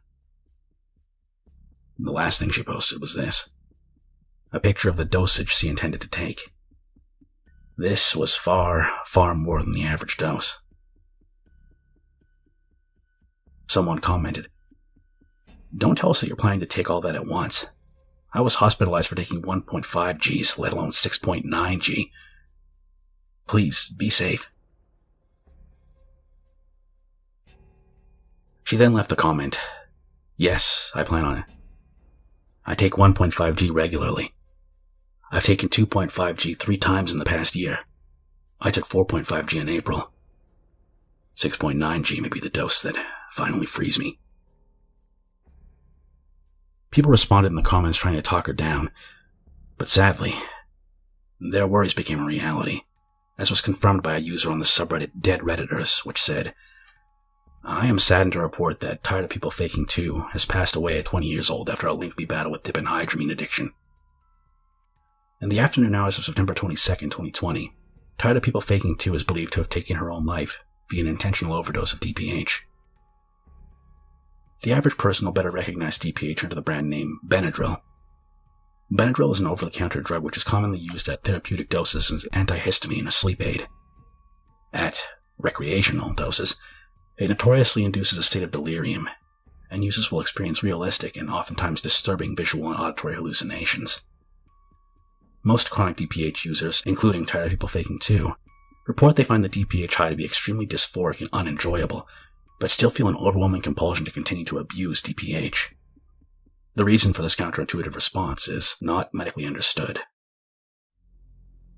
The last thing she posted was this: a picture of the dosage she intended to take. This was far, far more than the average dose. Someone commented, "Don't tell us that you're planning to take all that at once. I was hospitalized for taking 1.5 Gs, let alone 6.9 G. Please, be safe." She then left the comment, "Yes, I plan on it. I take 1.5 G regularly. I've taken 2.5 G 3 times in the past year. I took 4.5 G in April. 6.9 G may be the dose that finally frees me." People responded in the comments trying to talk her down, but sadly, their worries became a reality, as was confirmed by a user on the subreddit Dead Redditors, which said, "I am saddened to report that Tired of People Faking 2 has passed away at 20 years old after a lengthy battle with diphenhydramine addiction. In the afternoon hours of September 22nd, 2020, Tired of People Faking 2 is believed to have taken her own life via an intentional overdose of DPH. The average person will better recognize DPH under the brand name Benadryl. Benadryl is an over-the-counter drug which is commonly used at therapeutic doses as antihistamine or sleep aid. At recreational doses, it notoriously induces a state of delirium, and users will experience realistic and oftentimes disturbing visual and auditory hallucinations. Most chronic DPH users, including Tired of People Faking 2, report they find the DPH high to be extremely dysphoric and unenjoyable, but still feel an overwhelming compulsion to continue to abuse DPH. The reason for this counterintuitive response is not medically understood.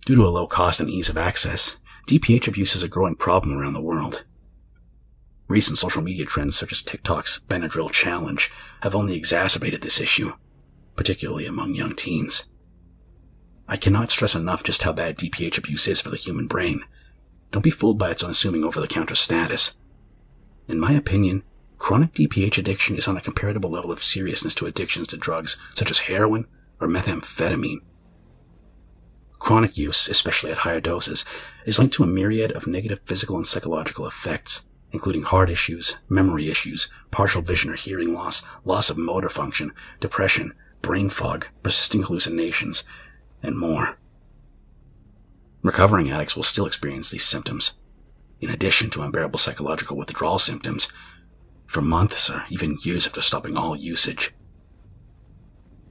Due to a low cost and ease of access, DPH abuse is a growing problem around the world. Recent social media trends such as TikTok's Benadryl challenge have only exacerbated this issue, particularly among young teens. I cannot stress enough just how bad DPH abuse is for the human brain. Don't be fooled by its unassuming over-the-counter status. In my opinion, chronic DPH addiction is on a comparable level of seriousness to addictions to drugs such as heroin or methamphetamine. Chronic use, especially at higher doses, is linked to a myriad of negative physical and psychological effects, including heart issues, memory issues, partial vision or hearing loss, loss of motor function, depression, brain fog, persisting hallucinations, and more. Recovering addicts will still experience these symptoms, in addition to unbearable psychological withdrawal symptoms, for months or even years after stopping all usage.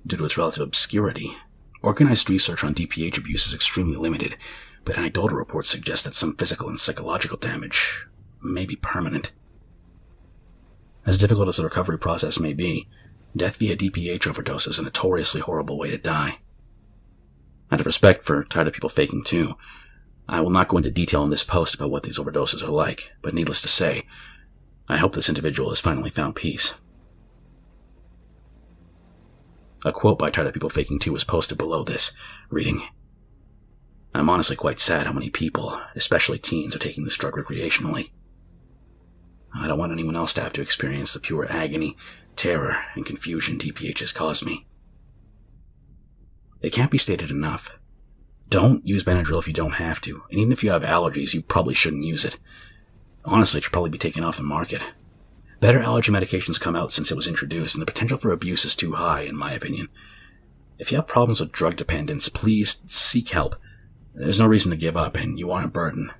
Due to its relative obscurity, organized research on DPH abuse is extremely limited, but anecdotal reports suggest that some physical and psychological damage may be permanent. As difficult as the recovery process may be, death via DPH overdose is a notoriously horrible way to die. Out of respect for tired of people faking too, I will not go into detail in this post about what these overdoses are like, but needless to say, I hope this individual has finally found peace. A quote by Tired of People Faking Too was posted below this, reading, "I'm honestly quite sad how many people, especially teens, are taking this drug recreationally. I don't want anyone else to have to experience the pure agony, terror, and confusion DPH has caused me." It can't be stated enough. Don't use Benadryl if you don't have to, and even if you have allergies, you probably shouldn't use it. Honestly, it should probably be taken off the market. Better allergy medications come out since it was introduced, and the potential for abuse is too high, in my opinion. If you have problems with drug dependence, please seek help. There's no reason to give up, and you aren't a burden.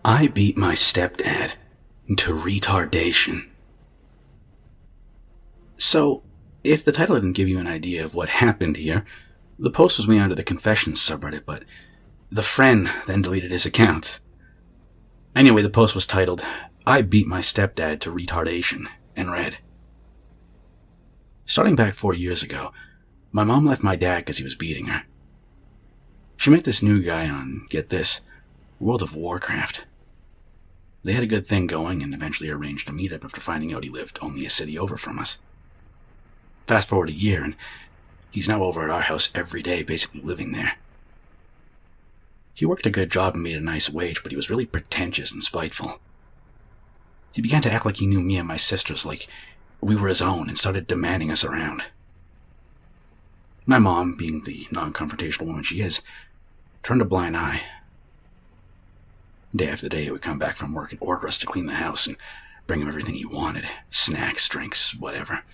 I beat my stepdad into retardation. So, if the title didn't give you an idea of what happened here, the post was made under the Confessions subreddit, but the friend then deleted his account. Anyway, the post was titled, "I beat my stepdad to retardation," and read, "Starting back 4 years ago, my mom left my dad because he was beating her. She met this new guy on, get this, World of Warcraft. They had a good thing going and eventually arranged a meetup after finding out he lived only a city over from us. Fast forward a year, and he's now over at our house every day, basically living there. He worked a good job and made a nice wage, but he was really pretentious and spiteful. He began to act like he knew me and my sisters, like we were his own, and started demanding us around. My mom, being the non-confrontational woman she is, turned a blind eye. Day after day, he would come back from work and order us to clean the house and bring him everything he wanted, snacks, drinks, whatever.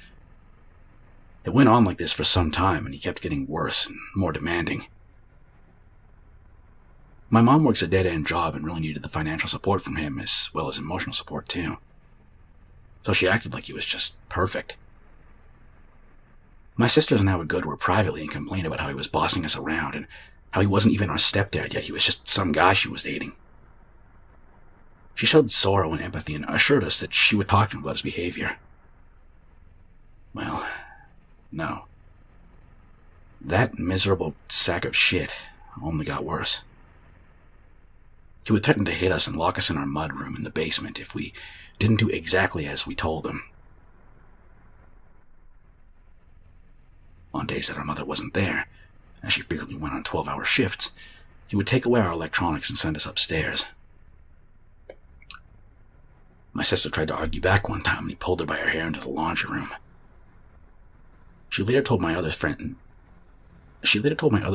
It went on like this for some time, and he kept getting worse and more demanding. My mom works a dead-end job and really needed the financial support from him, as well as emotional support too. So she acted like he was just perfect. My sisters and I would go to her privately and complain about how he was bossing us around, and how he wasn't even our stepdad yet, he was just some guy she was dating. She showed sorrow and empathy and assured us that she would talk to him about his behavior. Well, no. That miserable sack of shit only got worse. He would threaten to hit us and lock us in our mudroom in the basement if we didn't do exactly as we told him. On days that our mother wasn't there, as she frequently went on 12-hour shifts, he would take away our electronics and send us upstairs. My sister tried to argue back one time, and he pulled her by her hair into the laundry room. She later told my other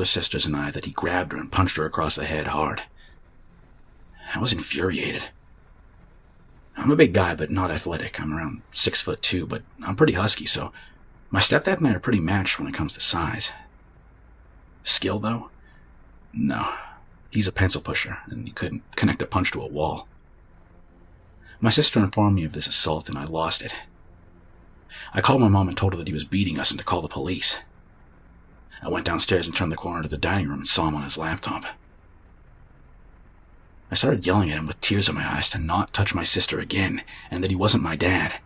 sisters and I that he grabbed her and punched her across the head hard. I was infuriated. I'm a big guy, but not athletic. I'm around 6'2", but I'm pretty husky, so my stepdad and I are pretty matched when it comes to size. Skill, though? No. He's a pencil pusher, and he couldn't connect a punch to a wall. My sister informed me of this assault, and I lost it. I called my mom and told her that he was beating us and to call the police. I went downstairs and turned the corner to the dining room and saw him on his laptop. I started yelling at him with tears in my eyes to not touch my sister again, and that he wasn't my dad.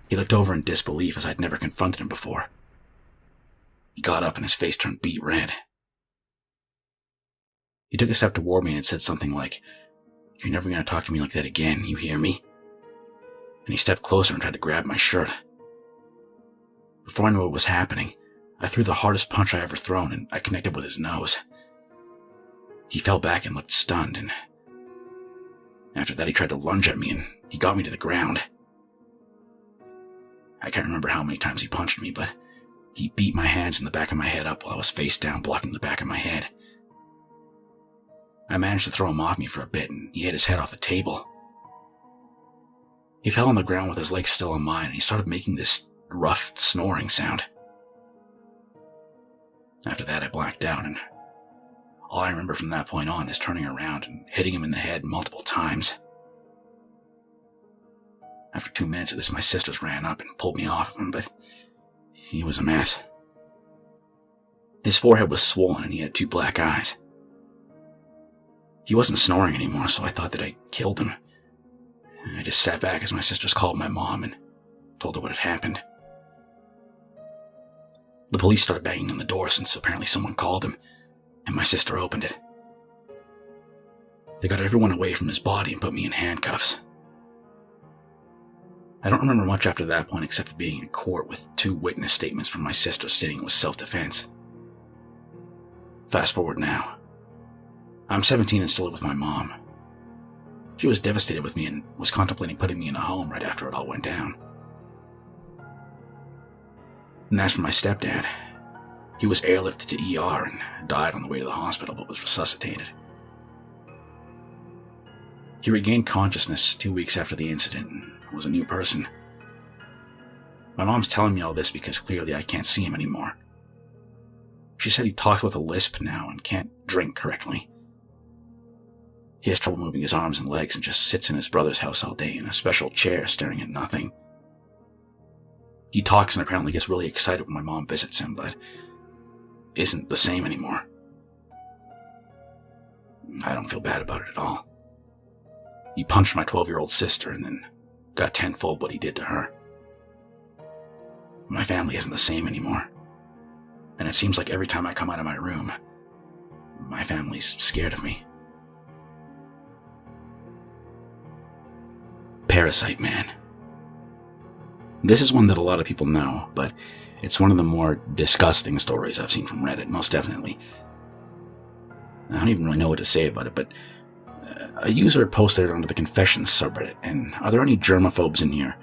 He looked over in disbelief as I'd never confronted him before. He got up and his face turned beet red. He took a step toward me and said something like, "You're never going to talk to me like that again, you hear me?" And he stepped closer and tried to grab my shirt. Before I knew what was happening, I threw the hardest punch I ever thrown, and I connected with his nose. He fell back and looked stunned, and after that he tried to lunge at me, and he got me to the ground. I can't remember how many times he punched me, but he beat my hands and the back of my head up while I was face down, blocking the back of my head. I managed to throw him off me for a bit, and he hit his head off the table. He fell on the ground with his legs still on mine, and he started making this rough snoring sound. After that, I blacked out, and all I remember from that point on is turning around and hitting him in the head multiple times. After 2 minutes of this, my sisters ran up and pulled me off of him, but he was a mess. His forehead was swollen and he had 2 black eyes. He wasn't snoring anymore, so I thought that I killed him. I just sat back as my sisters called my mom and told her what had happened. The police started banging on the door since apparently someone called him, and my sister opened it. They got everyone away from his body and put me in handcuffs. I don't remember much after that point except for being in court with 2 witness statements from my sister stating it was self-defense. Fast forward now. I'm 17 and still live with my mom. She was devastated with me and was contemplating putting me in a home right after it all went down. And as for my stepdad, he was airlifted to ER and died on the way to the hospital but was resuscitated. He regained consciousness 2 weeks after the incident and was a new person. My mom's telling me all this because clearly I can't see him anymore. She said he talks with a lisp now and can't drink correctly. He has trouble moving his arms and legs and just sits in his brother's house all day in a special chair staring at nothing. He talks and apparently gets really excited when my mom visits him, but isn't the same anymore. I don't feel bad about it at all. He punched my 12-year-old sister and then got tenfold what he did to her. My family isn't the same anymore. And it seems like every time I come out of my room, my family's scared of me. Parasite Man. This is one that a lot of people know, but it's one of the more disgusting stories I've seen from Reddit, most definitely. I don't even really know what to say about it, but a user posted it onto the Confessions subreddit, and are there any germaphobes in here?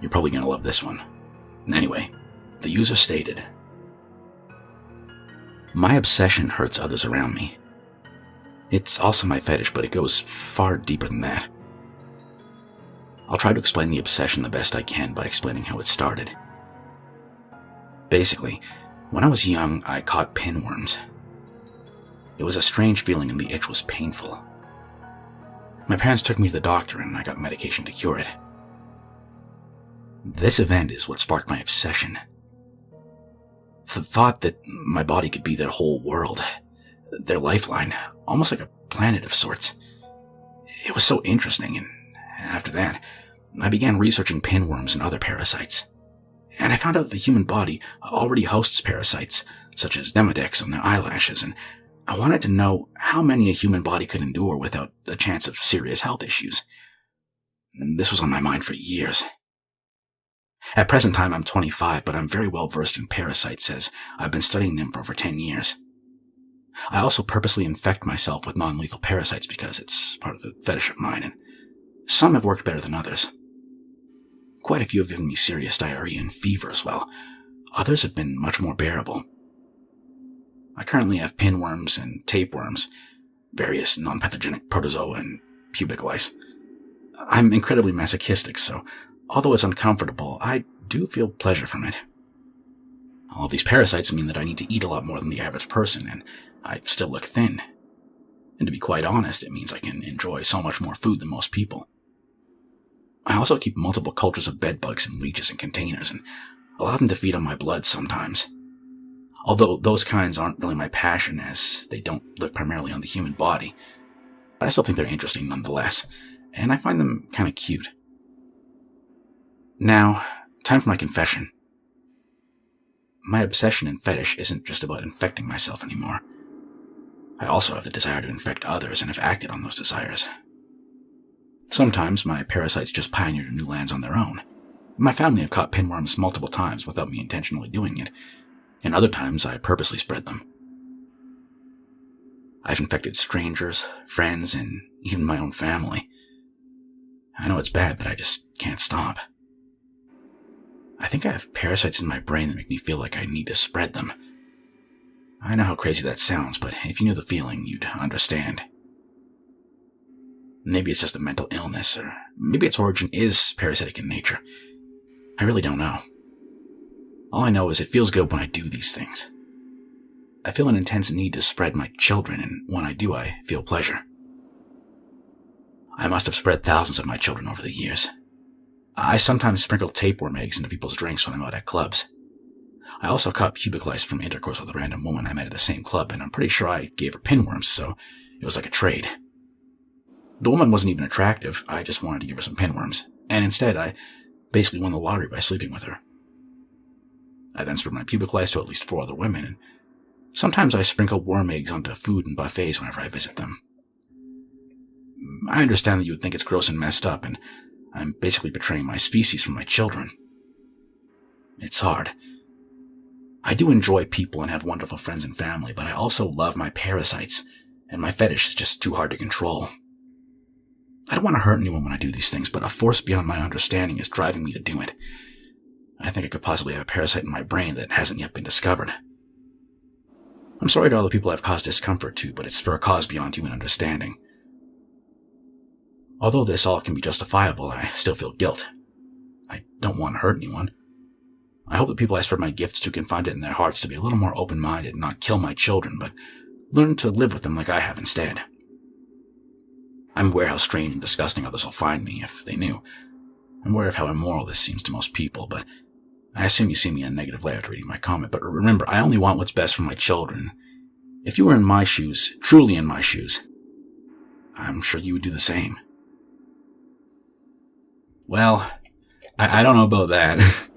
You're probably going to love this one. Anyway, the user stated, "My obsession hurts others around me. It's also my fetish, but it goes far deeper than that. I'll try to explain the obsession the best I can by explaining how it started. Basically, when I was young, I caught pinworms. It was a strange feeling and the itch was painful. My parents took me to the doctor and I got medication to cure it. This event is what sparked my obsession. The thought that my body could be their whole world, their lifeline, almost like a planet of sorts. It was so interesting, and after that, I began researching pinworms and other parasites. And I found out that the human body already hosts parasites, such as Demodex on their eyelashes, and I wanted to know how many a human body could endure without a chance of serious health issues. And this was on my mind for years. At present time, I'm 25, but I'm very well versed in parasites as I've been studying them for over 10 years. I also purposely infect myself with non-lethal parasites because it's part of a fetish of mine, and some have worked better than others. Quite a few have given me serious diarrhea and fever as well. Others have been much more bearable. I currently have pinworms and tapeworms, various non-pathogenic protozoa, and pubic lice. I'm incredibly masochistic, so although it's uncomfortable, I do feel pleasure from it. All of these parasites mean that I need to eat a lot more than the average person, and I still look thin. And to be quite honest, it means I can enjoy so much more food than most people. I also keep multiple cultures of bedbugs and leeches in containers, and allow them to feed on my blood sometimes. Although those kinds aren't really my passion, as they don't live primarily on the human body, But I still think they're interesting nonetheless, and I find them kind of cute. Now, time for my confession. My obsession and fetish isn't just about infecting myself anymore. I also have the desire to infect others and have acted on those desires. Sometimes my parasites just pioneer to new lands on their own. My family have caught pinworms multiple times without me intentionally doing it, and other times I purposely spread them. I've infected strangers, friends, and even my own family. I know it's bad, but I just can't stop. I think I have parasites in my brain that make me feel like I need to spread them. I know how crazy that sounds, but if you knew the feeling, you'd understand. Maybe it's just a mental illness, or maybe its origin is parasitic in nature. I really don't know. All I know is it feels good when I do these things. I feel an intense need to spread my children, and when I do, I feel pleasure. I must have spread thousands of my children over the years. I sometimes sprinkle tapeworm eggs into people's drinks when I'm out at clubs. I also caught pubic lice from intercourse with a random woman I met at the same club, and I'm pretty sure I gave her pinworms, so it was like a trade. The woman wasn't even attractive, I just wanted to give her some pinworms, and instead I basically won the lottery by sleeping with her. I then spread my pubic lice to at least 4 other women, and sometimes I sprinkle worm eggs onto food and buffets whenever I visit them. I understand that you would think it's gross and messed up, and I'm basically betraying my species from my children. It's hard. I do enjoy people and have wonderful friends and family, but I also love my parasites, and my fetish is just too hard to control. I don't want to hurt anyone when I do these things, but a force beyond my understanding is driving me to do it. I think I could possibly have a parasite in my brain that hasn't yet been discovered. I'm sorry to all the people I've caused discomfort to, but it's for a cause beyond human understanding. Although this all can be justifiable, I still feel guilt. I don't want to hurt anyone. I hope the people I spread my gifts to can find it in their hearts to be a little more open-minded and not kill my children, but learn to live with them like I have instead. I'm aware how strange and disgusting others will find me if they knew. I'm aware of how immoral this seems to most people, but I assume you see me in a negative light after reading my comment. But remember, I only want what's best for my children. If you were in my shoes, truly in my shoes, I'm sure you would do the same. Well, I don't know about that.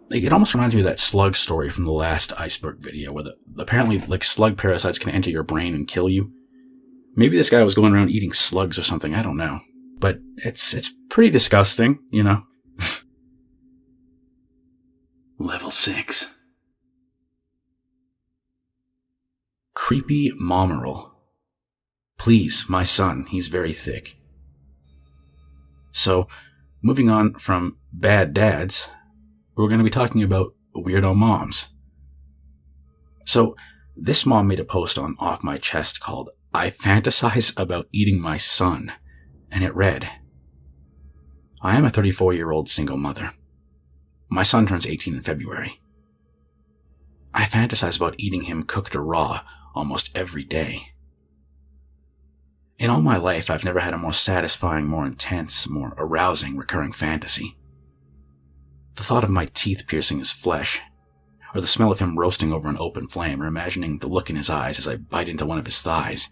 It almost reminds me of that slug story from the last Iceberg video, where apparently slug parasites can enter your brain and kill you. Maybe this guy was going around eating slugs or something, I don't know. But it's pretty disgusting, you know. Level 6. Creepy Mommerl. Please, my son, he's very thick. So, moving on from bad dads, we're going to be talking about weirdo moms. So, this mom made a post on Off My Chest called, "I fantasize about eating my son," and it read, "I am a 34-year-old single mother. My son turns 18 in February. I fantasize about eating him cooked or raw almost every day. In all my life, I've never had a more satisfying, more intense, more arousing recurring fantasy. The thought of my teeth piercing his flesh, or the smell of him roasting over an open flame, or imagining the look in his eyes as I bite into one of his thighs.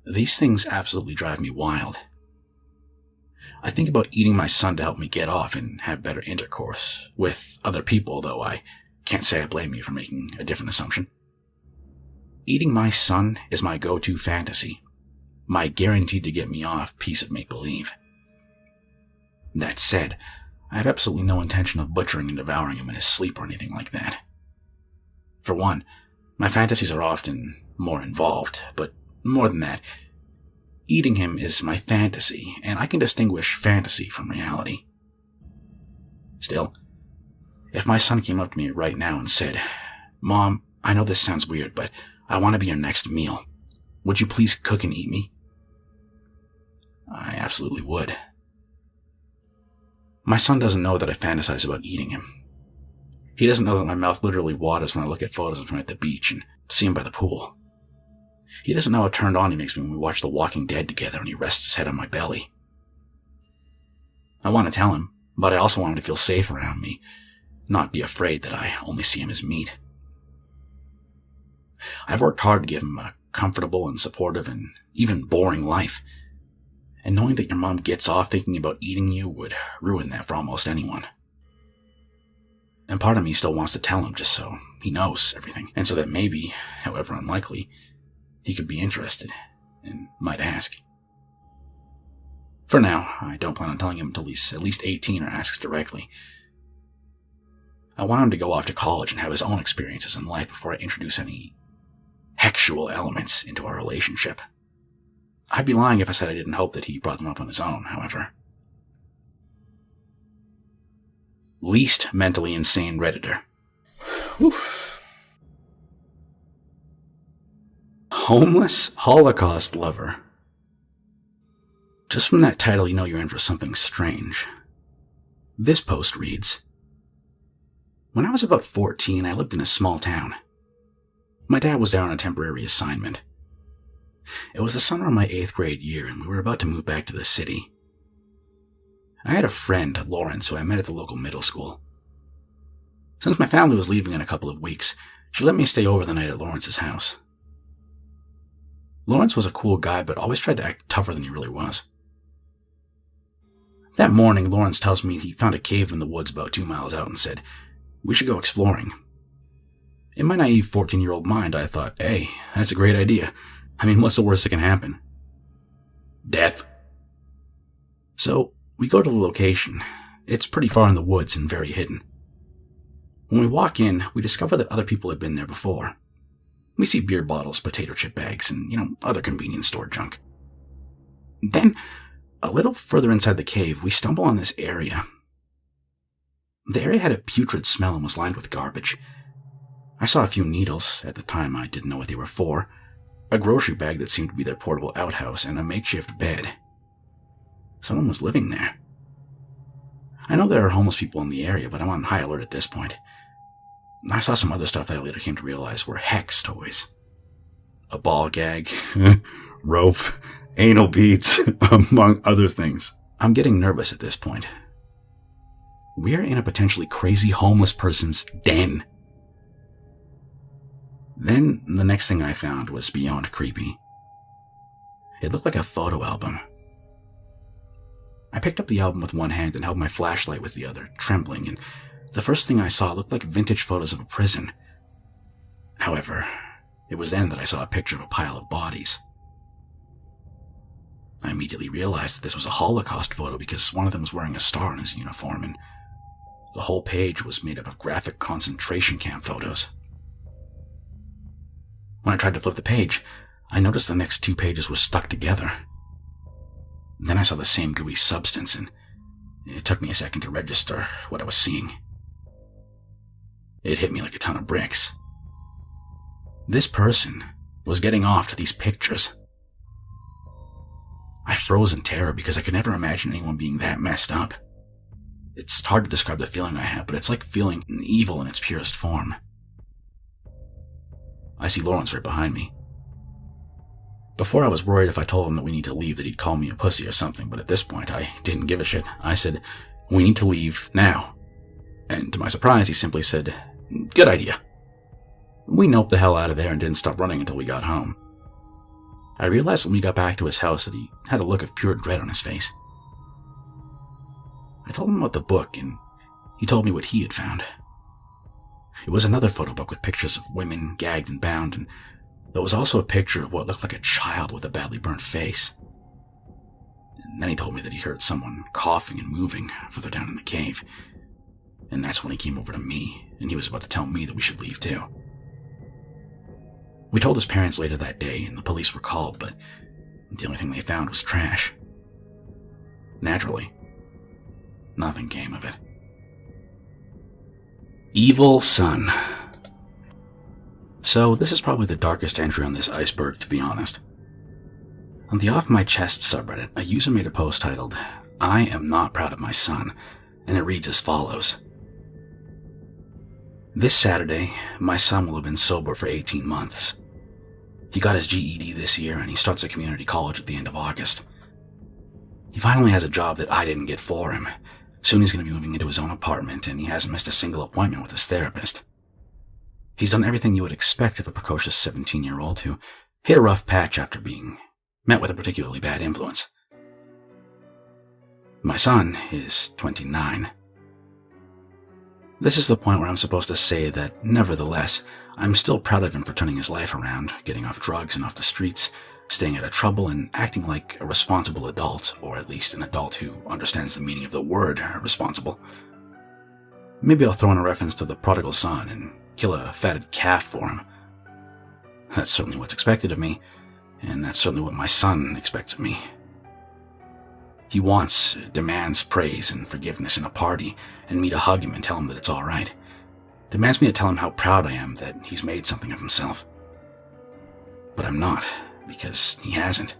These things absolutely drive me wild. I think about eating my son to help me get off and have better intercourse with other people, though I can't say I blame you for making a different assumption. Eating my son is my go-to fantasy, my guaranteed to get me off piece of make-believe. That said, I have absolutely no intention of butchering and devouring him in his sleep or anything like that. For one, my fantasies are often more involved, but more than that, eating him is my fantasy, and I can distinguish fantasy from reality. Still, if my son came up to me right now and said, "Mom, I know this sounds weird, but I want to be your next meal. Would you please cook and eat me?" I absolutely would. My son doesn't know that I fantasize about eating him. He doesn't know that my mouth literally waters when I look at photos of him at the beach and see him by the pool. He doesn't know how turned on he makes me when we watch The Walking Dead together and he rests his head on my belly. I want to tell him, but I also want him to feel safe around me, not be afraid that I only see him as meat. I've worked hard to give him a comfortable and supportive and even boring life. And knowing that your mom gets off thinking about eating you would ruin that for almost anyone. And part of me still wants to tell him just so he knows everything, and so that maybe, however unlikely, he could be interested and might ask. For now, I don't plan on telling him until he's at least 18 or asks directly. I want him to go off to college and have his own experiences in life before I introduce any sexual elements into our relationship. I'd be lying if I said I didn't hope that he brought them up on his own, however. Least mentally insane Redditor. Whew. Homeless Holocaust lover. Just from that title, you know you're in for something strange. This post reads, when I was about 14, I lived in a small town. My dad was there on a temporary assignment. It was the summer of my 8th grade year, and we were about to move back to the city. I had a friend, Lawrence, who I met at the local middle school. Since my family was leaving in a couple of weeks, she let me stay over the night at Lawrence's house. Lawrence was a cool guy, but always tried to act tougher than he really was. That morning, Lawrence tells me he found a cave in the woods about 2 miles out and said, we should go exploring. In my naive 14-year-old mind, I thought, hey, that's a great idea. I mean, what's the worst that can happen? Death. So, we go to the location. It's pretty far in the woods and very hidden. When we walk in, we discover that other people had been there before. We see beer bottles, potato chip bags, and, other convenience store junk. Then, a little further inside the cave, we stumble on this area. The area had a putrid smell and was lined with garbage. I saw a few needles. At the time, I didn't know what they were for. A grocery bag that seemed to be their portable outhouse, and a makeshift bed. Someone was living there. I know there are homeless people in the area, but I'm on high alert at this point. I saw some other stuff that I later came to realize were hex toys. A ball gag, rope, anal beads, among other things. I'm getting nervous at this point. We're in a potentially crazy homeless person's den. Then, the next thing I found was beyond creepy. It looked like a photo album. I picked up the album with one hand and held my flashlight with the other, trembling, and the first thing I saw looked like vintage photos of a prison. However, it was then that I saw a picture of a pile of bodies. I immediately realized that this was a Holocaust photo because one of them was wearing a star on his uniform, and the whole page was made up of graphic concentration camp photos. When I tried to flip the page, I noticed the next 2 pages were stuck together. Then I saw the same gooey substance, and it took me a second to register what I was seeing. It hit me like a ton of bricks. This person was getting off to these pictures. I froze in terror because I could never imagine anyone being that messed up. It's hard to describe the feeling I have, but it's like feeling evil in its purest form. I see Lawrence right behind me. Before I was worried if I told him that we need to leave that he'd call me a pussy or something, but at this point I didn't give a shit. I said, we need to leave now. And to my surprise, he simply said, good idea. We noped the hell out of there and didn't stop running until we got home. I realized when we got back to his house that he had a look of pure dread on his face. I told him about the book, and he told me what he had found. It was another photo book with pictures of women gagged and bound, and there was also a picture of what looked like a child with a badly burnt face. And then he told me that he heard someone coughing and moving further down in the cave, and that's when he came over to me, and he was about to tell me that we should leave too. We told his parents later that day, and the police were called, but the only thing they found was trash. Naturally, nothing came of it. Evil Son. So this is probably the darkest entry on this iceberg, to be honest. On the Off My Chest subreddit, a user made a post titled, I am not proud of my son, and it reads as follows. This Saturday, my son will have been sober for 18 months. He got his GED this year, and he starts a community college at the end of August. He finally has a job that I didn't get for him. Soon he's going to be moving into his own apartment, and he hasn't missed a single appointment with his therapist. He's done everything you would expect of a precocious 17-year-old who hit a rough patch after being met with a particularly bad influence. My son is 29. This is the point where I'm supposed to say that, nevertheless, I'm still proud of him for turning his life around, getting off drugs and off the streets, staying out of trouble, and acting like a responsible adult, or at least an adult who understands the meaning of the word responsible. Maybe I'll throw in a reference to the prodigal son and kill a fatted calf for him. That's certainly what's expected of me, and that's certainly what my son expects of me. He demands praise and forgiveness in a party, and me to hug him and tell him that it's all right. Demands me to tell him how proud I am that he's made something of himself. But I'm not, because he hasn't.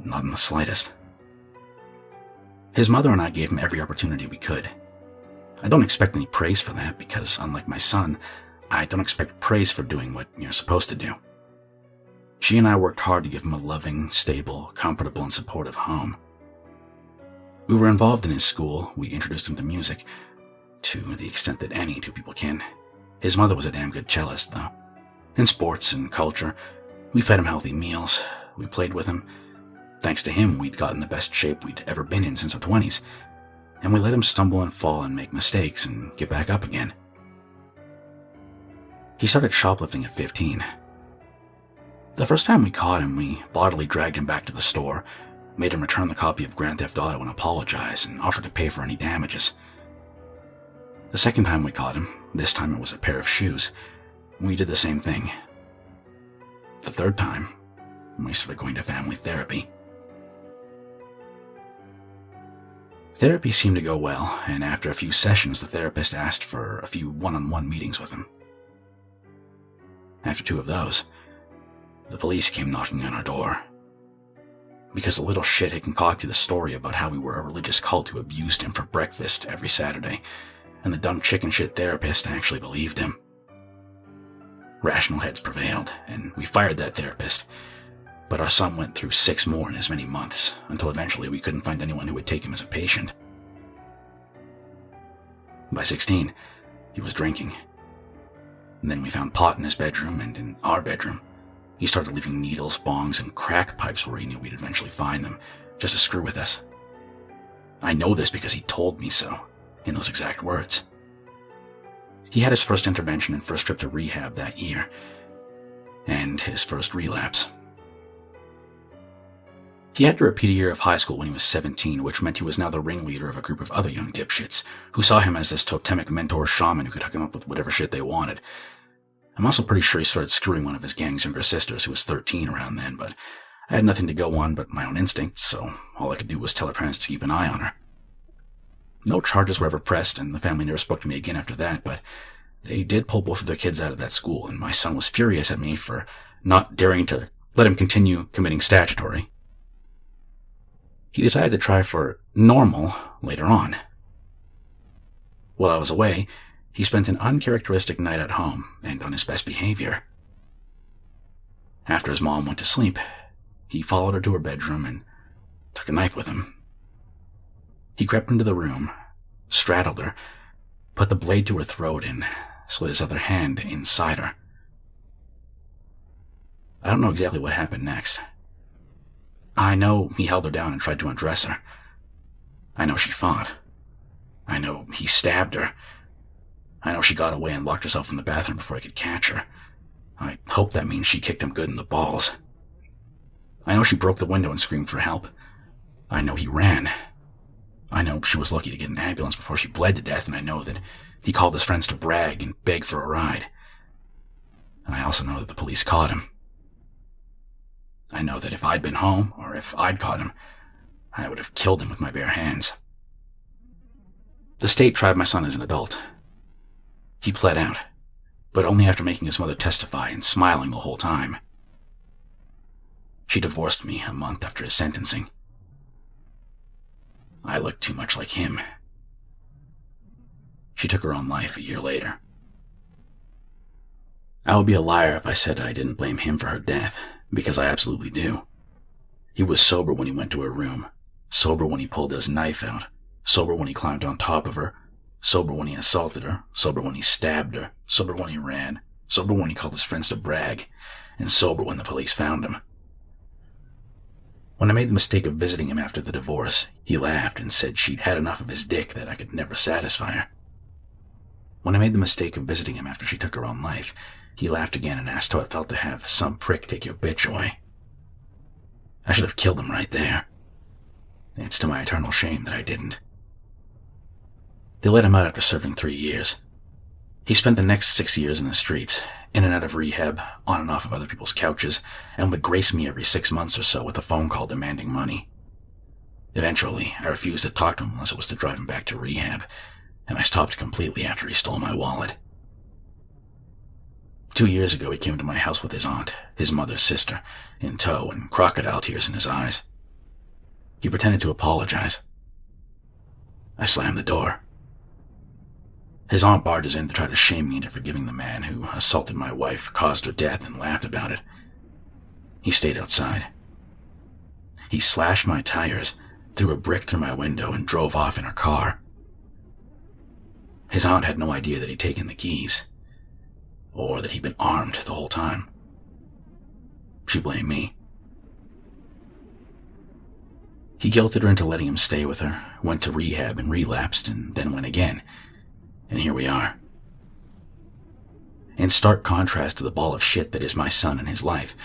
Not in the slightest. His mother and I gave him every opportunity we could. I don't expect any praise for that, because unlike my son, I don't expect praise for doing what you're supposed to do. She and I worked hard to give him a loving, stable, comfortable, and supportive home. We were involved in his school. We introduced him to music, to the extent that any two people can. His mother was a damn good cellist, though. In sports and culture, we fed him healthy meals. We played with him. Thanks to him, we'd gotten the best shape we'd ever been in since our 20s. And we let him stumble and fall and make mistakes and get back up again. He started shoplifting at 15. The first time we caught him, we bodily dragged him back to the store, made him return the copy of Grand Theft Auto and apologize, and offered to pay for any damages. The second time we caught him, this time it was a pair of shoes, we did the same thing. The third time, we started going to family therapy. Therapy seemed to go well, and after a few sessions, the therapist asked for a few one-on-one meetings with him. After 2 of those, the police came knocking on our door. Because the little shit had concocted a story about how we were a religious cult who abused him for breakfast every Saturday, and the dumb chicken shit therapist actually believed him. Rational heads prevailed, and we fired that therapist, but our son went through 6 more in as many months, until eventually we couldn't find anyone who would take him as a patient. By 16, he was drinking. And then we found pot in his bedroom and in our bedroom. He started leaving needles, bongs, and crack pipes where he knew we'd eventually find them, just to screw with us. I know this because he told me so, in those exact words. He had his first intervention and first trip to rehab that year, and his first relapse. He had to repeat a year of high school when he was 17, which meant he was now the ringleader of a group of other young dipshits, who saw him as this totemic mentor shaman who could hook him up with whatever shit they wanted. I'm also pretty sure he started screwing one of his gang's younger sisters, who was 13 around then, but I had nothing to go on but my own instincts, so all I could do was tell her parents to keep an eye on her. No charges were ever pressed, and the family never spoke to me again after that, but they did pull both of their kids out of that school, and my son was furious at me for not daring to let him continue committing statutory. He decided to try for normal later on. While I was away, he spent an uncharacteristic night at home and on his best behavior. After his mom went to sleep, he followed her to her bedroom and took a knife with him. He crept into the room, straddled her, put the blade to her throat, and slid his other hand inside her. I don't know exactly what happened next. I know he held her down and tried to undress her. I know she fought. I know he stabbed her. I know she got away and locked herself in the bathroom before I could catch her. I hope that means she kicked him good in the balls. I know she broke the window and screamed for help. I know he ran. I know she was lucky to get an ambulance before she bled to death, and I know that he called his friends to brag and beg for a ride. I also know that the police caught him. I know that if I'd been home, or if I'd caught him, I would have killed him with my bare hands. The state tried my son as an adult. He pled out, but only after making his mother testify and smiling the whole time. She divorced me a month after his sentencing. I looked too much like him. She took her own life a year later. I would be a liar if I said I didn't blame him for her death, because I absolutely do. He was sober when he went to her room, sober when he pulled his knife out, sober when he climbed on top of her, sober when he assaulted her, sober when he stabbed her, sober when he ran, sober when he called his friends to brag, and sober when the police found him. When I made the mistake of visiting him after the divorce, he laughed and said she'd had enough of his dick that I could never satisfy her. When I made the mistake of visiting him after she took her own life, he laughed again and asked how it felt to have some prick take your bitch away. I should have killed him right there. It's to my eternal shame that I didn't. They let him out after serving 3 years. He spent the next 6 years in the streets, in and out of rehab, on and off of other people's couches, and would grace me every 6 months or so with a phone call demanding money. Eventually, I refused to talk to him unless it was to drive him back to rehab, and I stopped completely after he stole my wallet. 2 years ago, he came to my house with his aunt, his mother's sister, in tow and crocodile tears in his eyes. He pretended to apologize. I slammed the door. His aunt barges in to try to shame me into forgiving the man who assaulted my wife, caused her death, and laughed about it. He stayed outside. He slashed my tires, threw a brick through my window, and drove off in her car. His aunt had no idea that he'd taken the keys, or that he'd been armed the whole time. She blamed me. He guilted her into letting him stay with her, went to rehab and relapsed, and then went again. And here we are. In stark contrast to the ball of shit that is my son and his life,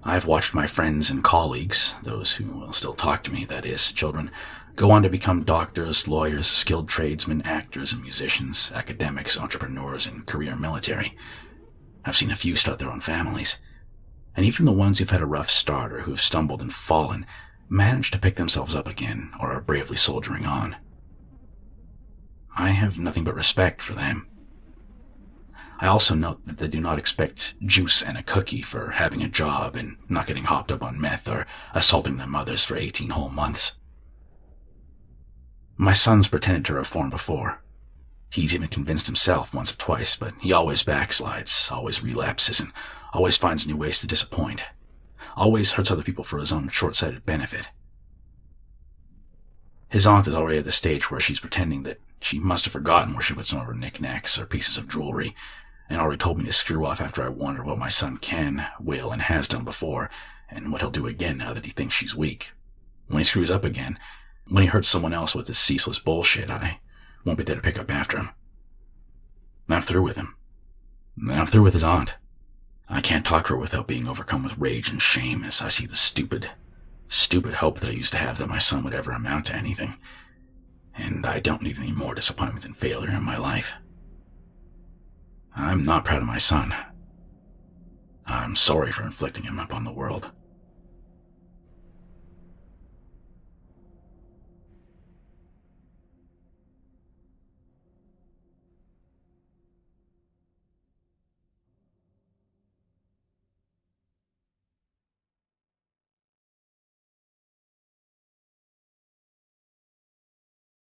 I've watched my friends and colleagues, those who will still talk to me, that is, children, go on to become doctors, lawyers, skilled tradesmen, actors and musicians, academics, entrepreneurs, and career military. I've seen a few start their own families. And even the ones who've had a rough start or who've stumbled and fallen manage to pick themselves up again or are bravely soldiering on. I have nothing but respect for them. I also note that they do not expect juice and a cookie for having a job and not getting hopped up on meth or assaulting their mothers for 18 whole months. My son's pretended to reform before. He's even convinced himself once or twice, but he always backslides, always relapses, and always finds new ways to disappoint. Always hurts other people for his own short-sighted benefit. His aunt is already at the stage where she's pretending that she must have forgotten where she put some of her knickknacks or pieces of jewelry, and already told me to screw off after I warned her what my son can, will, and has done before, and what he'll do again now that he thinks she's weak. When he screws up again, when he hurts someone else with his ceaseless bullshit, I won't be there to pick up after him. I'm through with him. And I'm through with his aunt. I can't talk to her without being overcome with rage and shame as I see the stupid hope that I used to have that my son would ever amount to anything. And I don't need any more disappointment and failure in my life. I'm not proud of my son. I'm sorry for inflicting him upon the world.